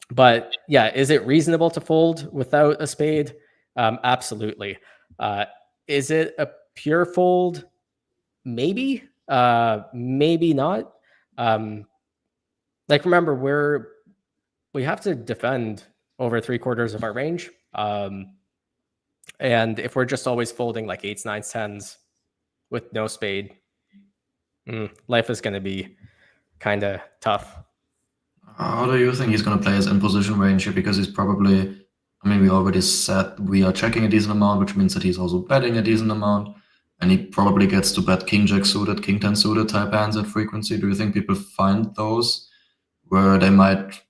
But yeah, is it reasonable to fold without a spade? Absolutely. Is it a pure fold? Maybe, maybe not. Like remember, we have to defend over 3/4 of our range. And if we're just always folding like eights, nines, tens with no spade, life is going to be kind of tough. How do you think he's going to play his in position range here? Because he's probably, I mean, we already said we are checking a decent amount, which means that he's also betting a decent amount. And he probably gets to bet king jack suited, king 10 suited type hands at frequency. Do you think people find those where they might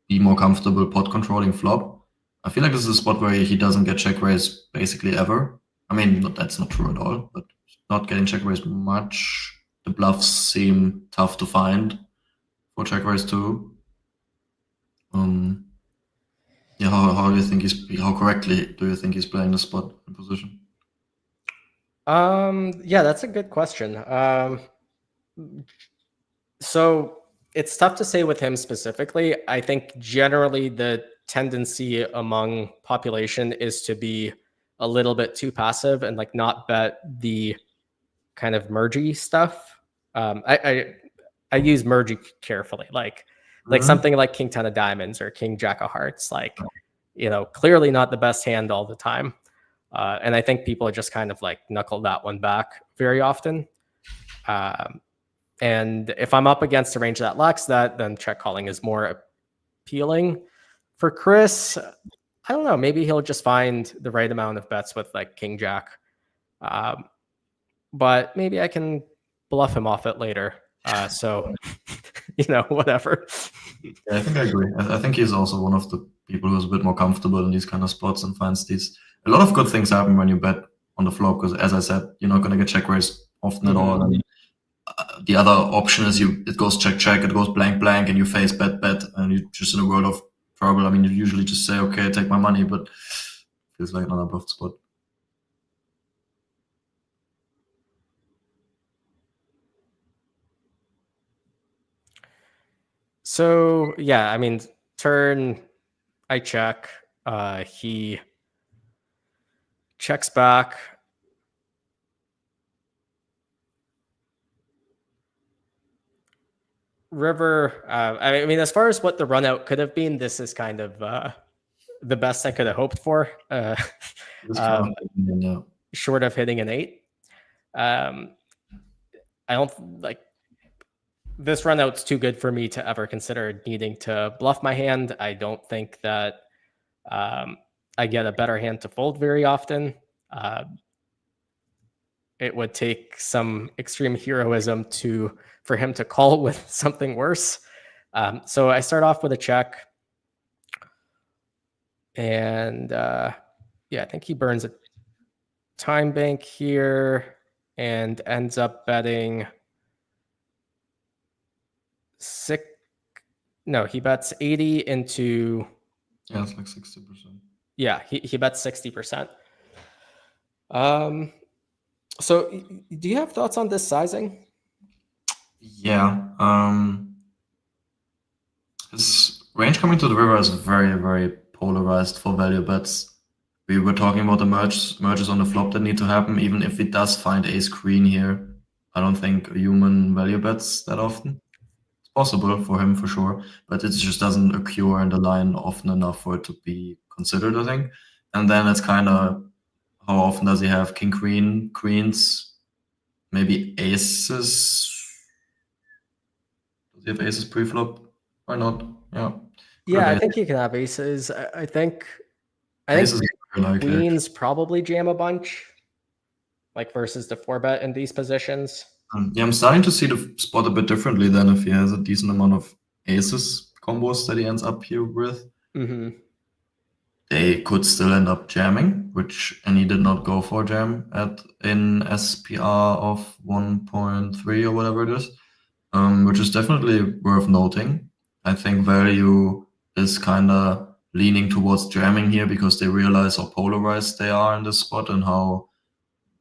be more comfortable pot controlling flop? I feel like this is a spot where he doesn't get check raised basically ever. I mean, that's not true at all, but not getting check raised much. The bluffs seem tough to find for check raise too. Yeah, how do you think how correctly do you think he's playing the spot and position? Yeah, that's a good question. So it's tough to say with him specifically. I think generally the tendency among population is to be a little bit too passive and like not bet the kind of mergy stuff. I use mergy carefully, like something like King Ten of Diamonds or King Jack of Hearts, like clearly not the best hand all the time. And I think people just kind of like knuckle that one back very often. And if I'm up against a range that lacks that, then check calling is more appealing. For Chris, I don't know. Maybe he'll just find the right amount of bets with like King Jack. But maybe I can bluff him off it later. So, whatever. Yeah, I think I agree. I think he's also one of the people who's a bit more comfortable in these kind of spots and finds these. A lot of good things happen when you bet on the flop because, as I said, you're not going to get check raised often at all. And the other option is it goes check check, it goes blank blank, and you face bet bet, and you're just in a world of trouble. I mean, you usually just say, okay, take my money, but feels like another bluff spot. So yeah, I mean, turn, I check. He checks back. River. I mean, as far as what the run out could have been, this is kind of the best I could have hoped for. Short of hitting an 8. I don't like this run out's too good for me to ever consider needing to bluff my hand. I don't think that I get a better hand to fold very often. It would take some extreme heroism for him to call with something worse. So I start off with a check. And yeah, I think he burns a time bank here and ends up betting he bets 80 into. Yeah, it's like 60%. Yeah, he bets 60%. So do you have thoughts on this sizing? Yeah. His range coming to the river is very, very polarized for value bets. We were talking about the merges on the flop that need to happen. Even if it does find ace queen here, I don't think a human value bets that often. It's possible for him for sure, but it just doesn't occur in the line often enough for it to be considered, I think. And then it's kind of how often does he have king queen, queens, maybe aces? Does he have aces pre-flop? Why not? Yeah. Yeah, I think you can have aces. I think queens probably jam a bunch, like versus the 4-bet in these positions. Yeah, I'm starting to see the spot a bit differently than if he has a decent amount of aces combos that he ends up here with. They could still end up jamming, and he did not go for jam in SPR of 1.3 or whatever it is, which is definitely worth noting. I think value is kind of leaning towards jamming here because they realize how polarized they are in this spot and how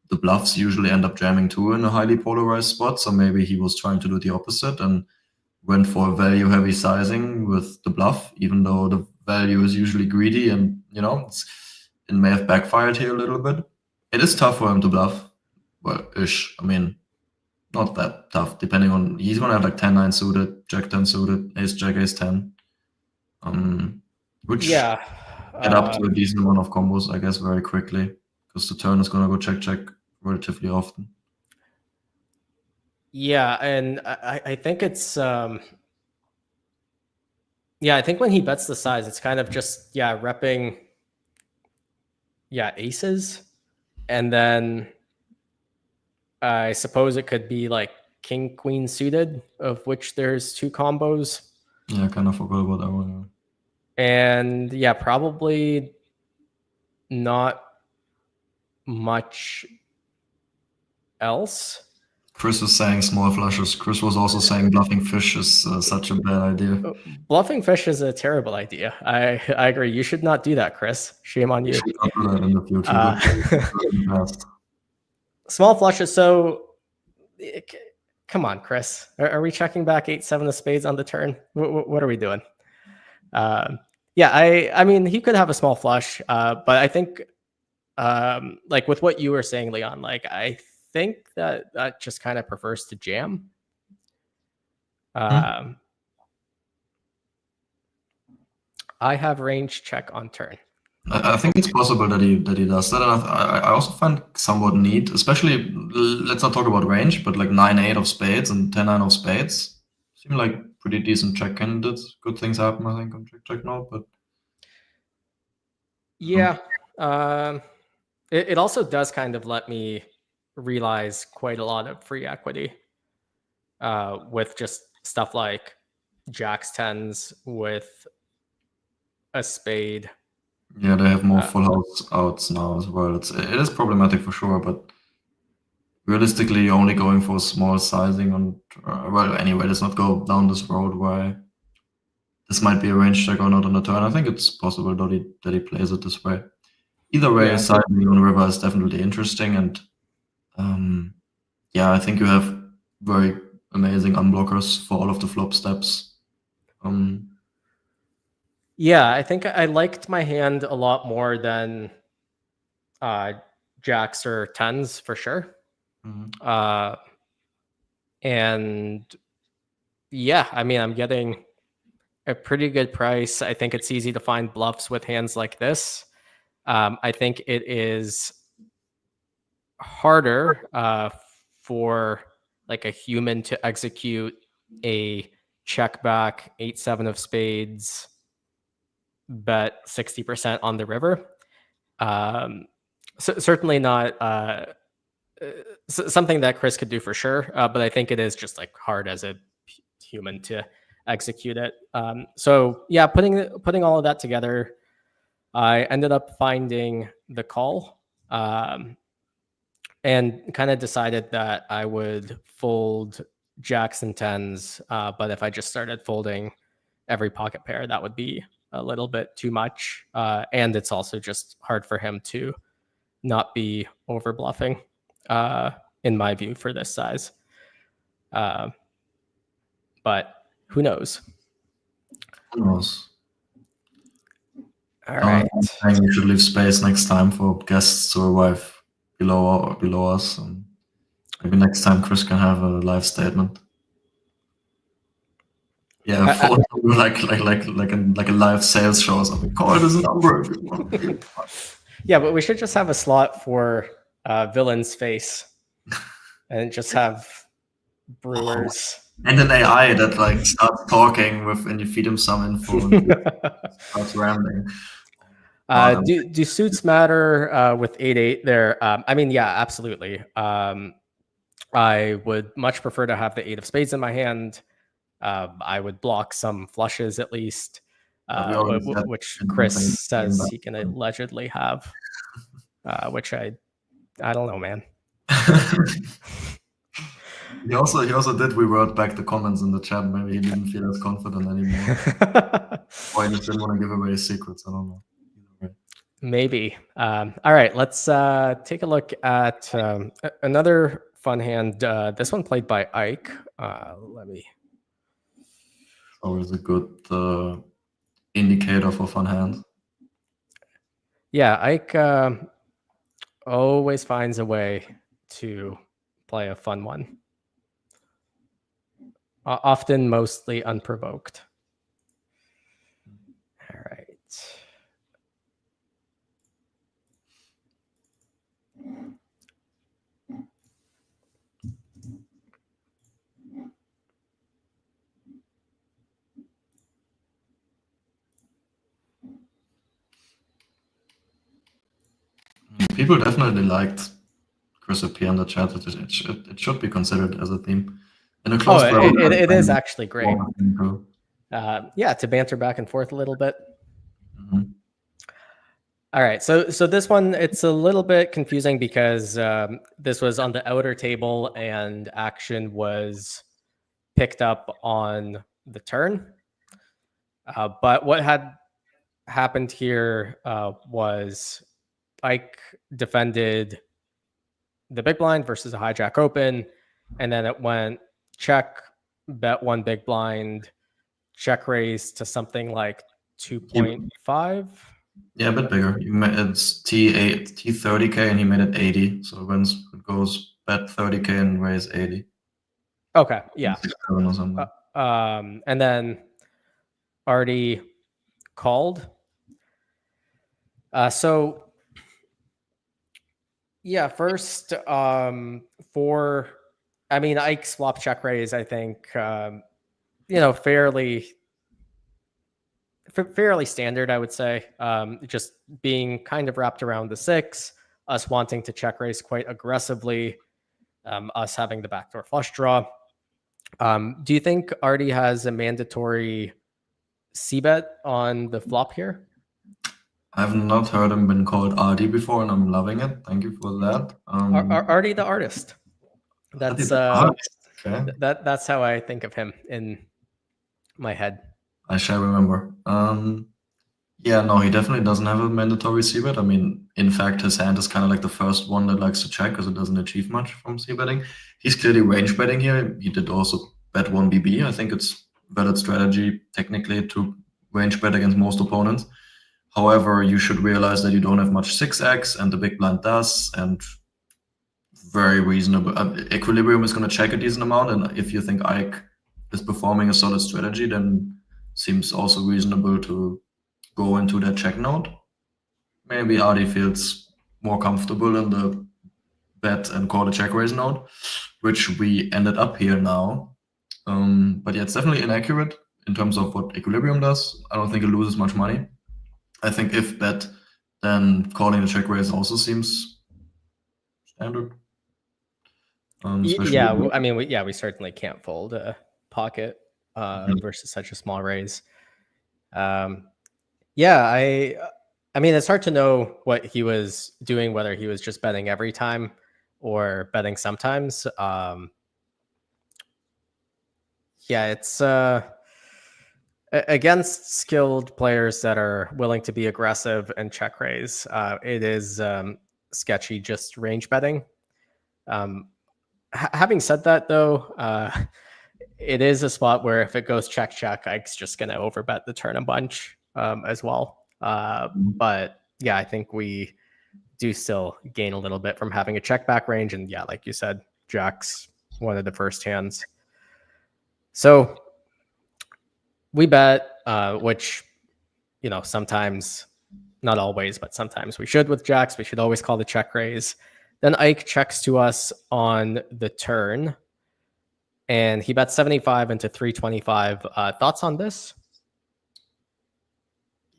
the bluffs usually end up jamming too in a highly polarized spot. So maybe he was trying to do the opposite and went for value heavy sizing with the bluff, even though the value is usually greedy and, it may have backfired here a little bit. It is tough for him to bluff. Well, ish. I mean, not that tough, depending on, he's going to have like 10-9 suited, Jack 10 suited, Ace Jack, Ace 10. Which add up to a decent amount of combos, I guess, very quickly, because the turn is going to go check, check relatively often. Yeah, and I think it's I think when he bets the size, it's kind of just repping aces, and then I suppose it could be like king queen suited, of which there's 2 combos. Yeah, I kind of forgot about that one. And probably not much else. Chris was saying small flushes. Chris was also saying bluffing fish is such a bad idea. Bluffing fish is a terrible idea. I agree. You should not do that, Chris. Shame on you. You should not do that in the future. Small flushes. So, come on, Chris. Are we checking back 8-7 of spades on the turn? What are we doing? Yeah, I mean, he could have a small flush, but I think, like with what you were saying, Leon, like I think that just kind of prefers to jam. I have range check on turn. I think it's possible that he does that, and I also find somewhat neat, especially, let's not talk about range, but like 9-8 of spades and 10-9 of spades seem like pretty decent check candidates. Good things happen, I think, on check now, but yeah, it also does kind of let me realize quite a lot of free equity with just stuff like jacks, tens with a spade. Yeah, they have more full house outs now as well. It is problematic for sure, but realistically, only going for small sizing on well, anyway, let's not go down this road where this might be a range check or not on the turn. I think it's possible that he plays it this way. Either way, Yeah. sizing on river is definitely interesting, and yeah, I think you have very amazing unblockers for all of the flop steps. Yeah, I think I liked my hand a lot more than jacks or tens for sure. And yeah, I mean, I'm getting a pretty good price. I think it's easy to find bluffs with hands like this. I think it is harder for like a human to execute a check back 8-7 of spades, bet 60% on the river. Certainly not something that Chris could do for sure, but I think it is just like hard as a human to execute it. So yeah, putting all of that together, I ended up finding the call and kind of decided that I would fold jacks and tens, but if I just started folding every pocket pair, that would be a little bit too much. And it's also just hard for him to not be over bluffing, in my view, for this size. But who knows? Who knows? All right. I think we should leave space next time for guests to arrive below us. And maybe next time Chris can have a live statement. Yeah, like a live sales show or something. Call this number. Yeah, but we should just have a slot for Villain's face, and just have Brewers. And an AI that like starts talking with, and you feed him some info and starts rambling. Do suits matter with 8-8 there? I mean, yeah, absolutely. I would much prefer to have the 8 of spades in my hand. I would block some flushes at least, which Chris says he can allegedly have, which I don't know, man. He also did revert back the comments in the chat. Maybe he didn't feel as confident anymore. Or he just didn't want to give away his secrets. I don't know. Maybe. All right, let's take a look at another fun hand. This one played by Ike. Let me. Always a good indicator for fun hands. Yeah, Ike always finds a way to play a fun one. Often mostly unprovoked. All right. People definitely liked Chris appear in the chat. It should be considered as a theme. In a close it is actually great. Yeah, to banter back and forth a little bit. All right, so this one, it's a little bit confusing because this was on the outer table and action was picked up on the turn. But what had happened here was Ike defended the big blind versus a hijack open, and then it went check, bet one big blind, check raise to something like 2.5. Yeah, a bit bigger. It's T8, T30K, and he made it 80. So when it goes bet 30K and raise 80. Okay, yeah. 6-7 or something. And then Artie called. So yeah, first for, I mean, Ike's flop check raise, I think, fairly standard, I would say. Just being kind of wrapped around the 6, us wanting to check raise quite aggressively, us having the backdoor flush draw. Do you think Artie has a mandatory c-bet on the flop here? I've not heard him been called Artie before, and I'm loving it. Thank you for that. Artie the artist. That's okay. That's how I think of him in my head. I shall remember. Yeah, no, he definitely doesn't have a mandatory c-bet. I mean, in fact, his hand is kind of like the first one that likes to check because it doesn't achieve much from c-betting. He's clearly range betting here. He did also bet 1 BB. I think it's valid strategy technically to range bet against most opponents. However, you should realize that you don't have much 6x and the big blind does, and very reasonable. Equilibrium is going to check a decent amount, and if you think Ike is performing a solid strategy, then seems also reasonable to go into that check node. Maybe Artie feels more comfortable in the bet and call a check raise node, which we ended up here now. But yeah, it's definitely inaccurate in terms of what equilibrium does. I don't think it loses much money. I think if bet, then calling the check raise also seems standard. Yeah, I mean, we certainly can't fold a pocket versus such a small raise. Yeah, I mean, it's hard to know what he was doing, whether he was just betting every time or betting sometimes. Yeah, it's against skilled players that are willing to be aggressive and check raise. It is sketchy just range betting. Having said that, though, it is a spot where if it goes check check, Ike's just going to overbet the turn a bunch as well. But yeah, I think we do still gain a little bit from having a check back range. And yeah, like you said, Jack's one of the first hands. So we bet, which, sometimes, not always, but sometimes we should with Jacks. We should always call the check raise. Then Ike checks to us on the turn, and he bets 75 into 325. Thoughts on this?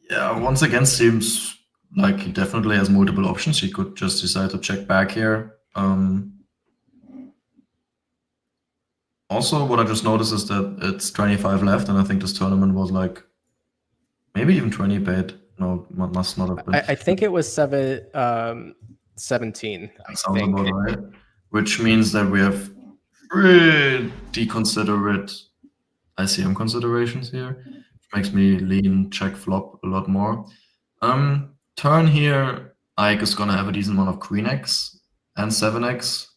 Yeah, once again, seems like he definitely has multiple options. He could just decide to check back here. Also, what I just noticed is that it's 25 left, and I think this tournament was like maybe even 20 paid. No, must not have been. I think it was 17. That sounds about right. Which means that we have pretty considerate ICM considerations here, which makes me lean check flop a lot more. Turn here, Ike is gonna have a decent amount of queen X and 7x,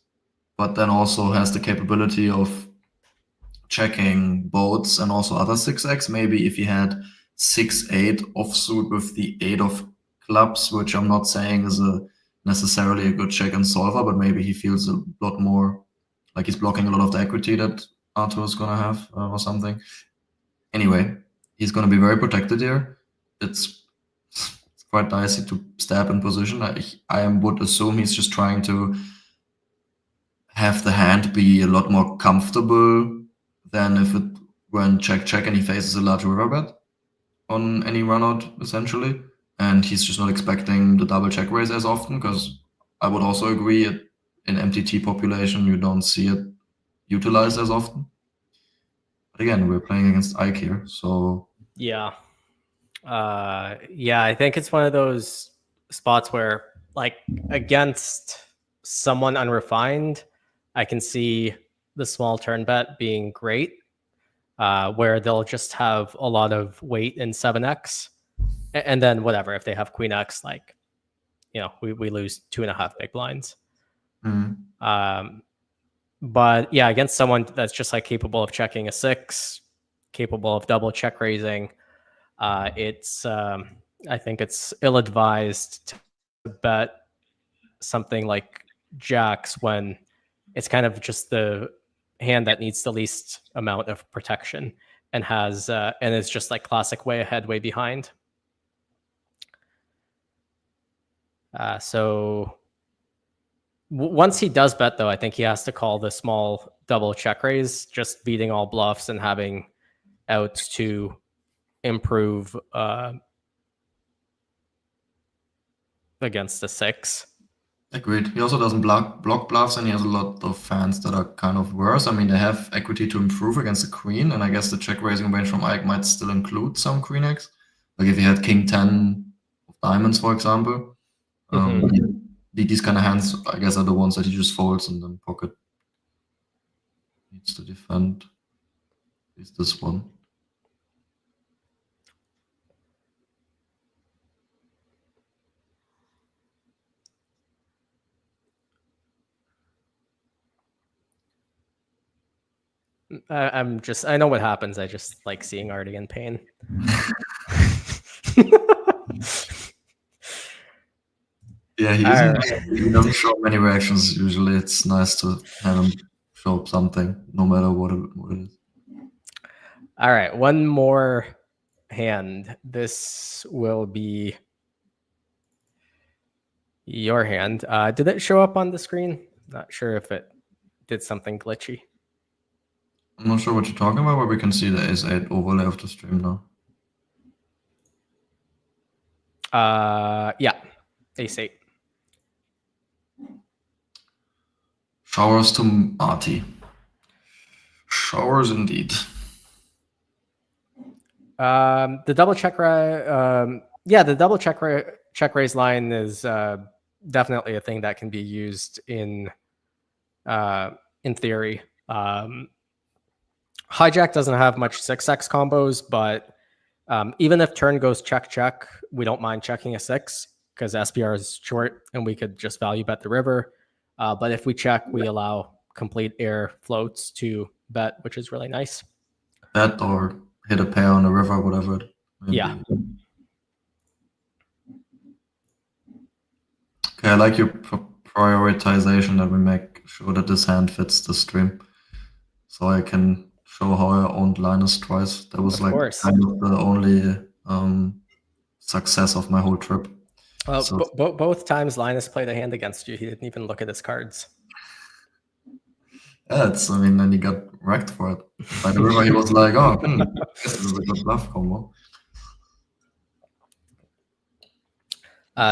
but then also has the capability of checking boats and also other 6x. Maybe if he had 6-8 offsuit with the 8 of clubs, which I'm not saying is necessarily a good check and solver, but maybe he feels a lot more like he's blocking a lot of the equity that Arthur is gonna have or something. Anyway, he's gonna be very protected here. It's quite dicey to stab in position. I would assume he's just trying to have the hand be a lot more comfortable than if it went check and he faces a large river bet on any runout essentially, and he's just not expecting the double check raise as often, because I would also agree in MTT population you don't see it utilized as often. But again, we're playing against Ike here, so yeah, I think it's one of those spots where, like, against someone unrefined, I can see the small turn bet being great, where they'll just have a lot of weight in 7x. And then whatever, if they have queen x, like, we lose 2.5 big blinds. But yeah, against someone that's just like capable of checking a 6, capable of double check raising, it's I think it's ill-advised to bet something like jacks when it's kind of just the hand that needs the least amount of protection and has and it's just like classic way ahead, way behind. So once he does bet, though, I think he has to call the small double check raise, just beating all bluffs and having outs to improve against the 6. Agreed. He also doesn't block bluffs, and he has a lot of hands that are kind of worse. I mean, they have equity to improve against the queen, and I guess the check raising range from Ike might still include some queen X. Like if he had king 10 of diamonds, for example. These kind of hands, I guess, are the ones that he just folds, and then pocket needs to defend. At least this one. I know what happens. I just like seeing Artie in pain. Yeah, he doesn't show many reactions usually. It's nice to have him show something, no matter what it is. All right, one more hand. This will be your hand. Did it show up on the screen? Not sure if it did something glitchy. I'm not sure what you're talking about, but we can see the ace-8 overlay of the stream now. Yeah, ace-8. Showers to Artie. Showers indeed. The double check the double check raise line is definitely a thing that can be used in theory. Hijack doesn't have much 6x combos, but even if turn goes check, we don't mind checking a 6 because SPR is short and we could just value bet the river. But if we check, we allow complete air floats to bet, which is really nice. Bet or hit a pair on the river, whatever it may Yeah. be. Okay, I like your prioritization that we make sure that this hand fits the stream. So I can show how I owned Linus twice. That was kind of the only success of my whole trip. Well, so, both times Linus played a hand against you. He didn't even look at his cards. Yeah, and he got wrecked for it. By the river, he was like, oh, this is a good bluff combo.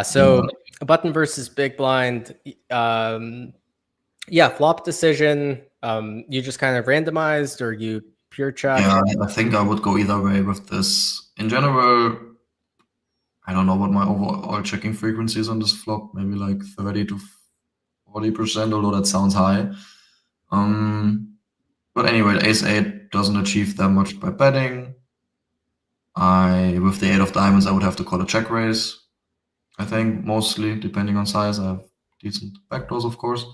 So button versus big blind. Yeah, flop decision. You just kind of randomized, or you pure check? Yeah, I think I would go either way with this. In general, I don't know what my overall checking frequency is on this flop. Maybe like 30 to 40%, although that sounds high. But anyway, ace-8 doesn't achieve that much by betting. With the 8 of diamonds, I would have to call a check raise. I think mostly, depending on size. I have decent backdoors, of course.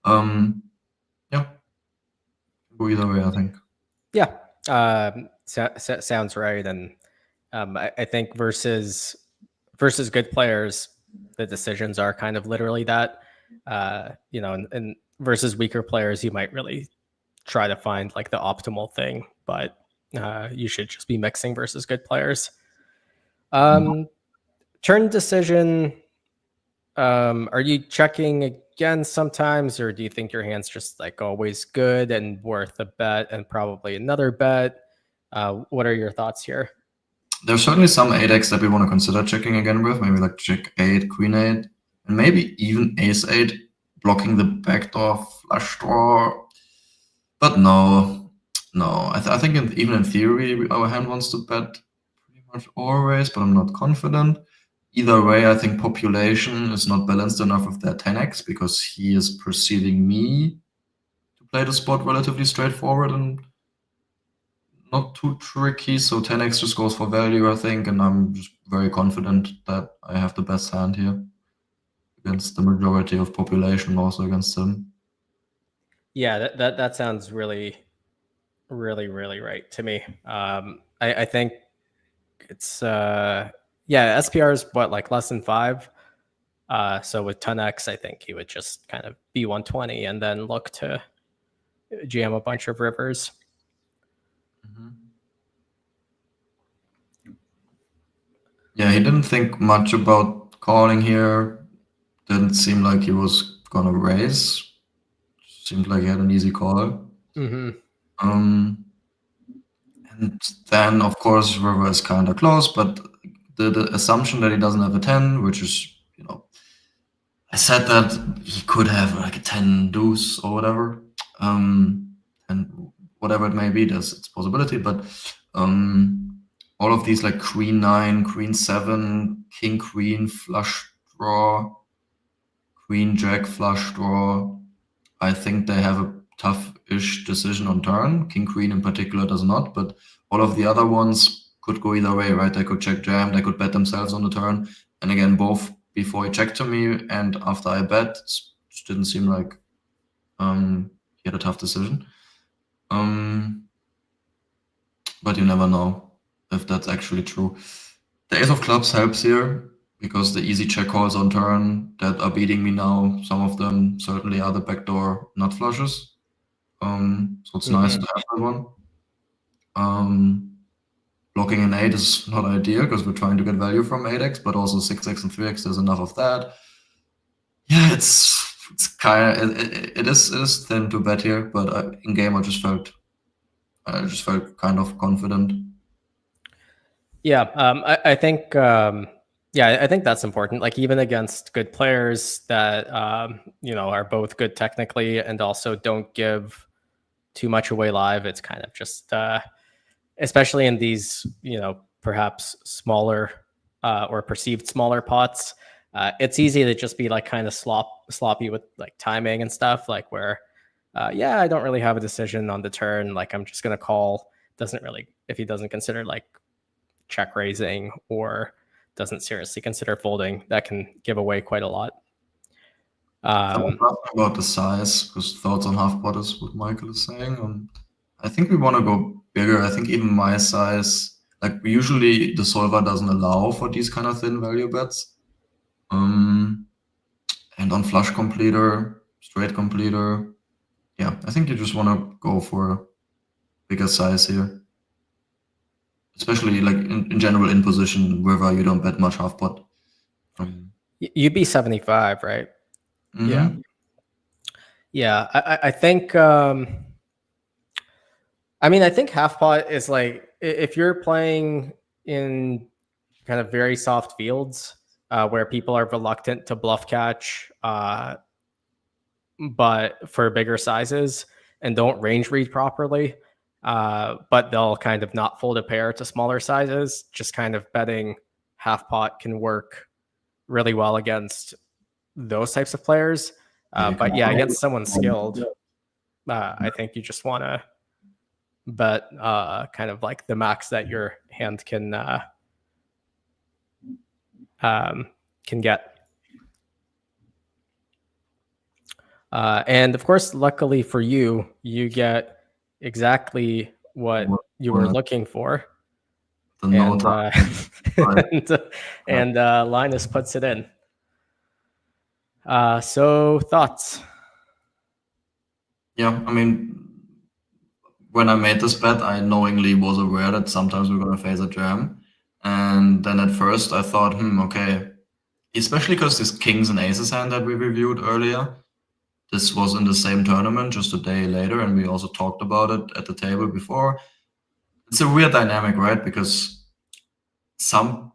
Yeah, go either way, I think. Yeah, sounds right. And I think versus good players, the decisions are kind of literally that. And versus weaker players, you might really try to find like the optimal thing, but you should just be mixing versus good players. Turn decision. Are you checking again sometimes, or do you think your hand's just like always good and worth a bet and probably another bet? What are your thoughts here? There's certainly some 8x that we want to consider checking again with, maybe like check 8, queen 8, and maybe even ace 8, blocking the backdoor flush draw. But no. I think even in theory, our hand wants to bet pretty much always, but I'm not confident. either way, I think population is not balanced enough with their 10x because he is perceiving me to play the spot relatively straightforward and not too tricky. So 10x just goes for value, I think, and I'm just very confident that I have the best hand here against the majority of population, also against him. Yeah, that sounds really right to me. I think it's SPR is what, like less than 5. So with 10x, I think he would just kind of be 120 and then look to jam a bunch of rivers. Yeah, he didn't think much about calling here. Didn't seem like he was gonna raise. Seemed like he had an easy call. And then, of course, river is kind of close, but the assumption that he doesn't have a 10, which is, I said that he could have like a 10 deuce or whatever. And whatever it may be, there's its possibility, but all of these like queen 9, queen 7, king queen, flush draw, queen jack, flush draw, I think they have a tough-ish decision on turn. King queen in particular does not, but all of the other ones could go either way, right? They could check jam, they could bet themselves on the turn, and again, both before he checked to me and after I bet, it didn't seem like he had a tough decision. But you never know if that's actually true. The ace of clubs helps here because the easy check calls on turn that are beating me now, some of them certainly are the backdoor nut flushes. So it's nice to have that one. Blocking an 8 is not ideal because we're trying to get value from 8x, but also 6x and 3x, there's enough of that. Yeah, it's kind of it is thin to bet here, but in game I just felt kind of confident. Yeah, I think I think that's important. Like even against good players that are both good technically and also don't give too much away live, it's kind of just especially in these perhaps smaller or perceived smaller pots, it's easy to just be like kind of sloppy with like timing and stuff, like where I don't really have a decision on the turn, like I'm just gonna call. Doesn't really, if he doesn't consider like check raising or doesn't seriously consider folding, that can give away quite a lot. About the size, because thoughts on half pot is what Michael is saying. I think we want to go bigger. I think even my size, like usually the solver doesn't allow for these kind of thin value bets. And on flush completer, straight completer, yeah, I think you just want to go for a bigger size here. Especially like in general in position, wherever you don't bet much half pot. You'd be 75, right? Yeah. I think I think half pot is like, if you're playing in kind of very soft fields where people are reluctant to bluff catch, but for bigger sizes and don't range read properly, but they'll kind of not fold a pair to smaller sizes, just kind of betting half pot can work really well against those types of players. But yeah, against someone skilled, I think you just want to bet kind of like the max that your hand can get. And of course, luckily for you, you get exactly what you were looking for. And Linus puts it in. So thoughts? Yeah, I mean, when I made this bet, I knowingly was aware that sometimes we're going to face a jam. And then at first I thought, okay, especially because this kings and aces hand that we reviewed earlier, this was in the same tournament just a day later, and we also talked about it at the table before. It's a weird dynamic, right? Because some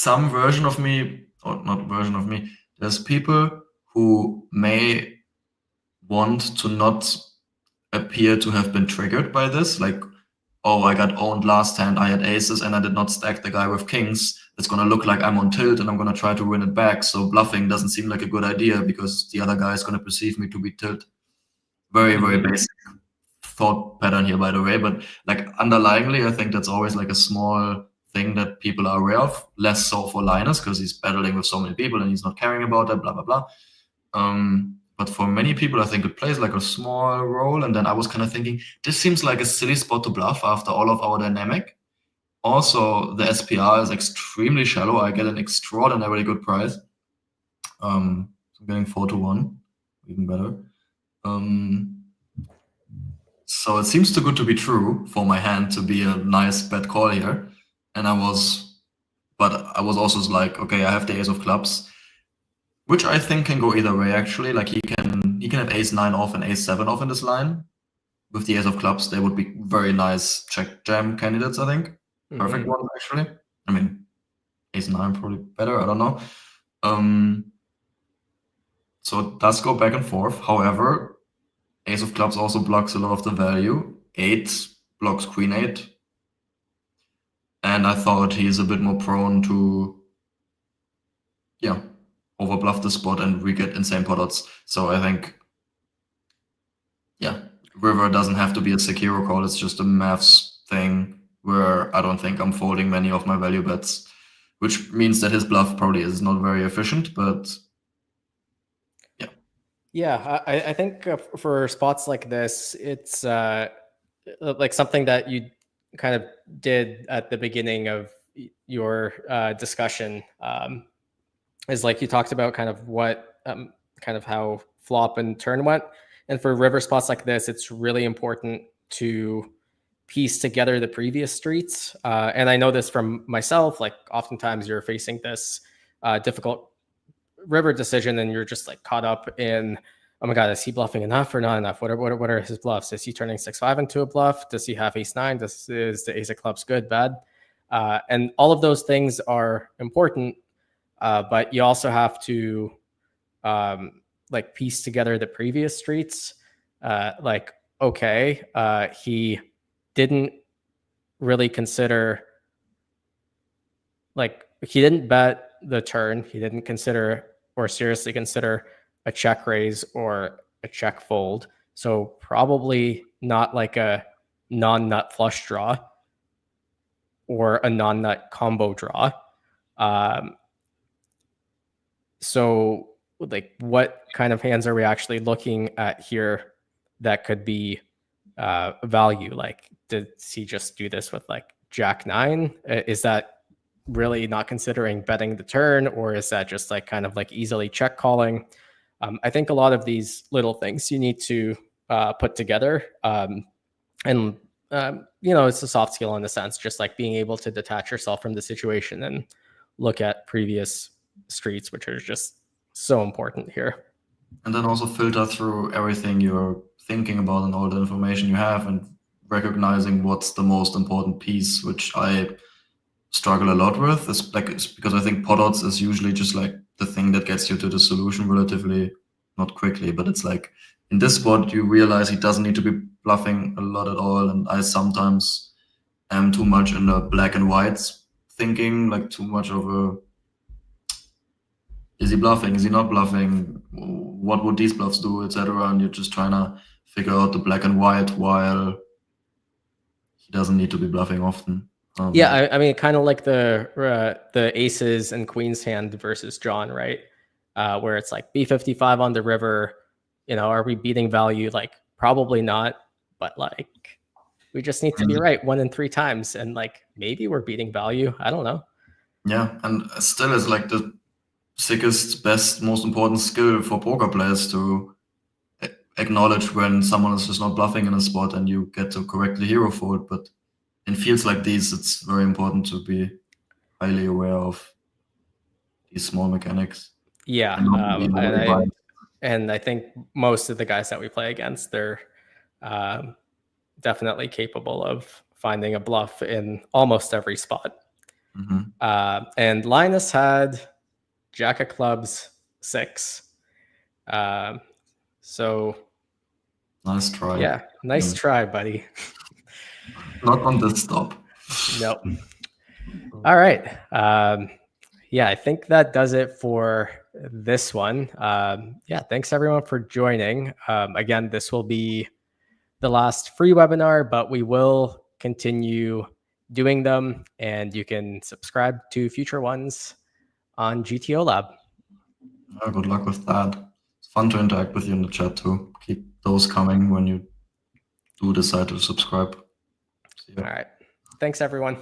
version of me, or not version of me, there's people who may want to not appear to have been triggered by this, like oh, I got owned last hand, I had aces and I did not stack the guy with kings. It's going to look like I'm on tilt and I'm going to try to win it back. So bluffing doesn't seem like a good idea because the other guy is going to perceive me to be tilt. Very, very basic thought pattern here, by the way. But like underlyingly, I think that's always like a small thing that people are aware of. Less so for Linus because he's battling with so many people and he's not caring about that, blah, blah, blah. But for many people, I think it plays like a small role. And then I was kind of thinking, this seems like a silly spot to bluff after all of our dynamic. Also, the SPR is extremely shallow. I get an extraordinarily good price. So I'm getting 4-1, even better. So it seems too good to be true for my hand to be a nice bet call here. And I was also like, okay, I have the ace of clubs, which I think can go either way actually. Like he can have ace 9 off and ace 7 off in this line. With the ace of clubs, they would be very nice check jam candidates, I think. Perfect ones actually. I mean, ace 9 probably better, I don't know. So it does go back and forth. However, ace of clubs also blocks a lot of the value. 8 blocks queen 8. And I thought he's a bit more prone to, yeah, overbluff the spot and we get insane pot odds. So I think, yeah, river doesn't have to be a secure call. It's just a maths thing where I don't think I'm folding many of my value bets, which means that his bluff probably is not very efficient, but yeah. Yeah, I think for spots like this, it's like something that you kind of did at the beginning of your discussion is like you talked about kind of what kind of how flop and turn went. And for river spots like this, it's really important to piece together the previous streets. And I know this from myself, like oftentimes you're facing this difficult river decision and you're just like caught up in, oh my God, is he bluffing enough or not enough? What are his bluffs? Is he turning 6-5 into a bluff? Does he have ace 9? Is the ace of clubs good, bad? And all of those things are important, but you also have to like piece together the previous streets. Like, okay, he didn't really consider, like he didn't bet the turn. He didn't consider or seriously consider a check raise or a check fold. So probably not like a non-nut flush draw or a non-nut combo draw. So like what kind of hands are we actually looking at here that could be value? Like, did he just do this with like Jack 9? Is that really not considering betting the turn, or is that just like kind of like easily check calling? I think a lot of these little things you need to put together. And it's a soft skill in a sense, just like being able to detach yourself from the situation and look at previous streets, which are just so important here. And then also filter through everything you're thinking about and all the information you have and recognizing what's the most important piece, which I struggle a lot with. It's because I think pot odds is usually just like the thing that gets you to the solution relatively, not quickly, but it's like in this spot, you realize he doesn't need to be bluffing a lot at all. And I sometimes am too much in the black and white thinking, like too much of a, is he bluffing? Is he not bluffing? What would these bluffs do, etc. And you're just trying to figure out the black and white while he doesn't need to be bluffing often. Yeah, I mean, kind of like the aces and queens hand versus John, right? Where it's like B55 on the river. Are we beating value? Like, probably not, but like, we just need to be right 1 in 3 times, and like maybe we're beating value. I don't know. Yeah, and still is like the sickest, best, most important skill for poker players to acknowledge when someone is just not bluffing in a spot and you get to correctly hero fold. But in fields like these, it's very important to be highly aware of these small mechanics. Yeah, and I think most of the guys that we play against, they're definitely capable of finding a bluff in almost every spot. And Linus had Jack of clubs 6. So nice try. Yeah, nice try, buddy. Not on this stop. Nope. All right. Yeah, I think that does it for this one. Yeah, thanks everyone for joining. Again, this will be the last free webinar, but we will continue doing them, and you can subscribe to future ones on GTO Lab. Yeah, good luck with that. It's fun to interact with you in the chat too. Keep those coming when you do decide to subscribe. See ya. All right. Thanks, everyone.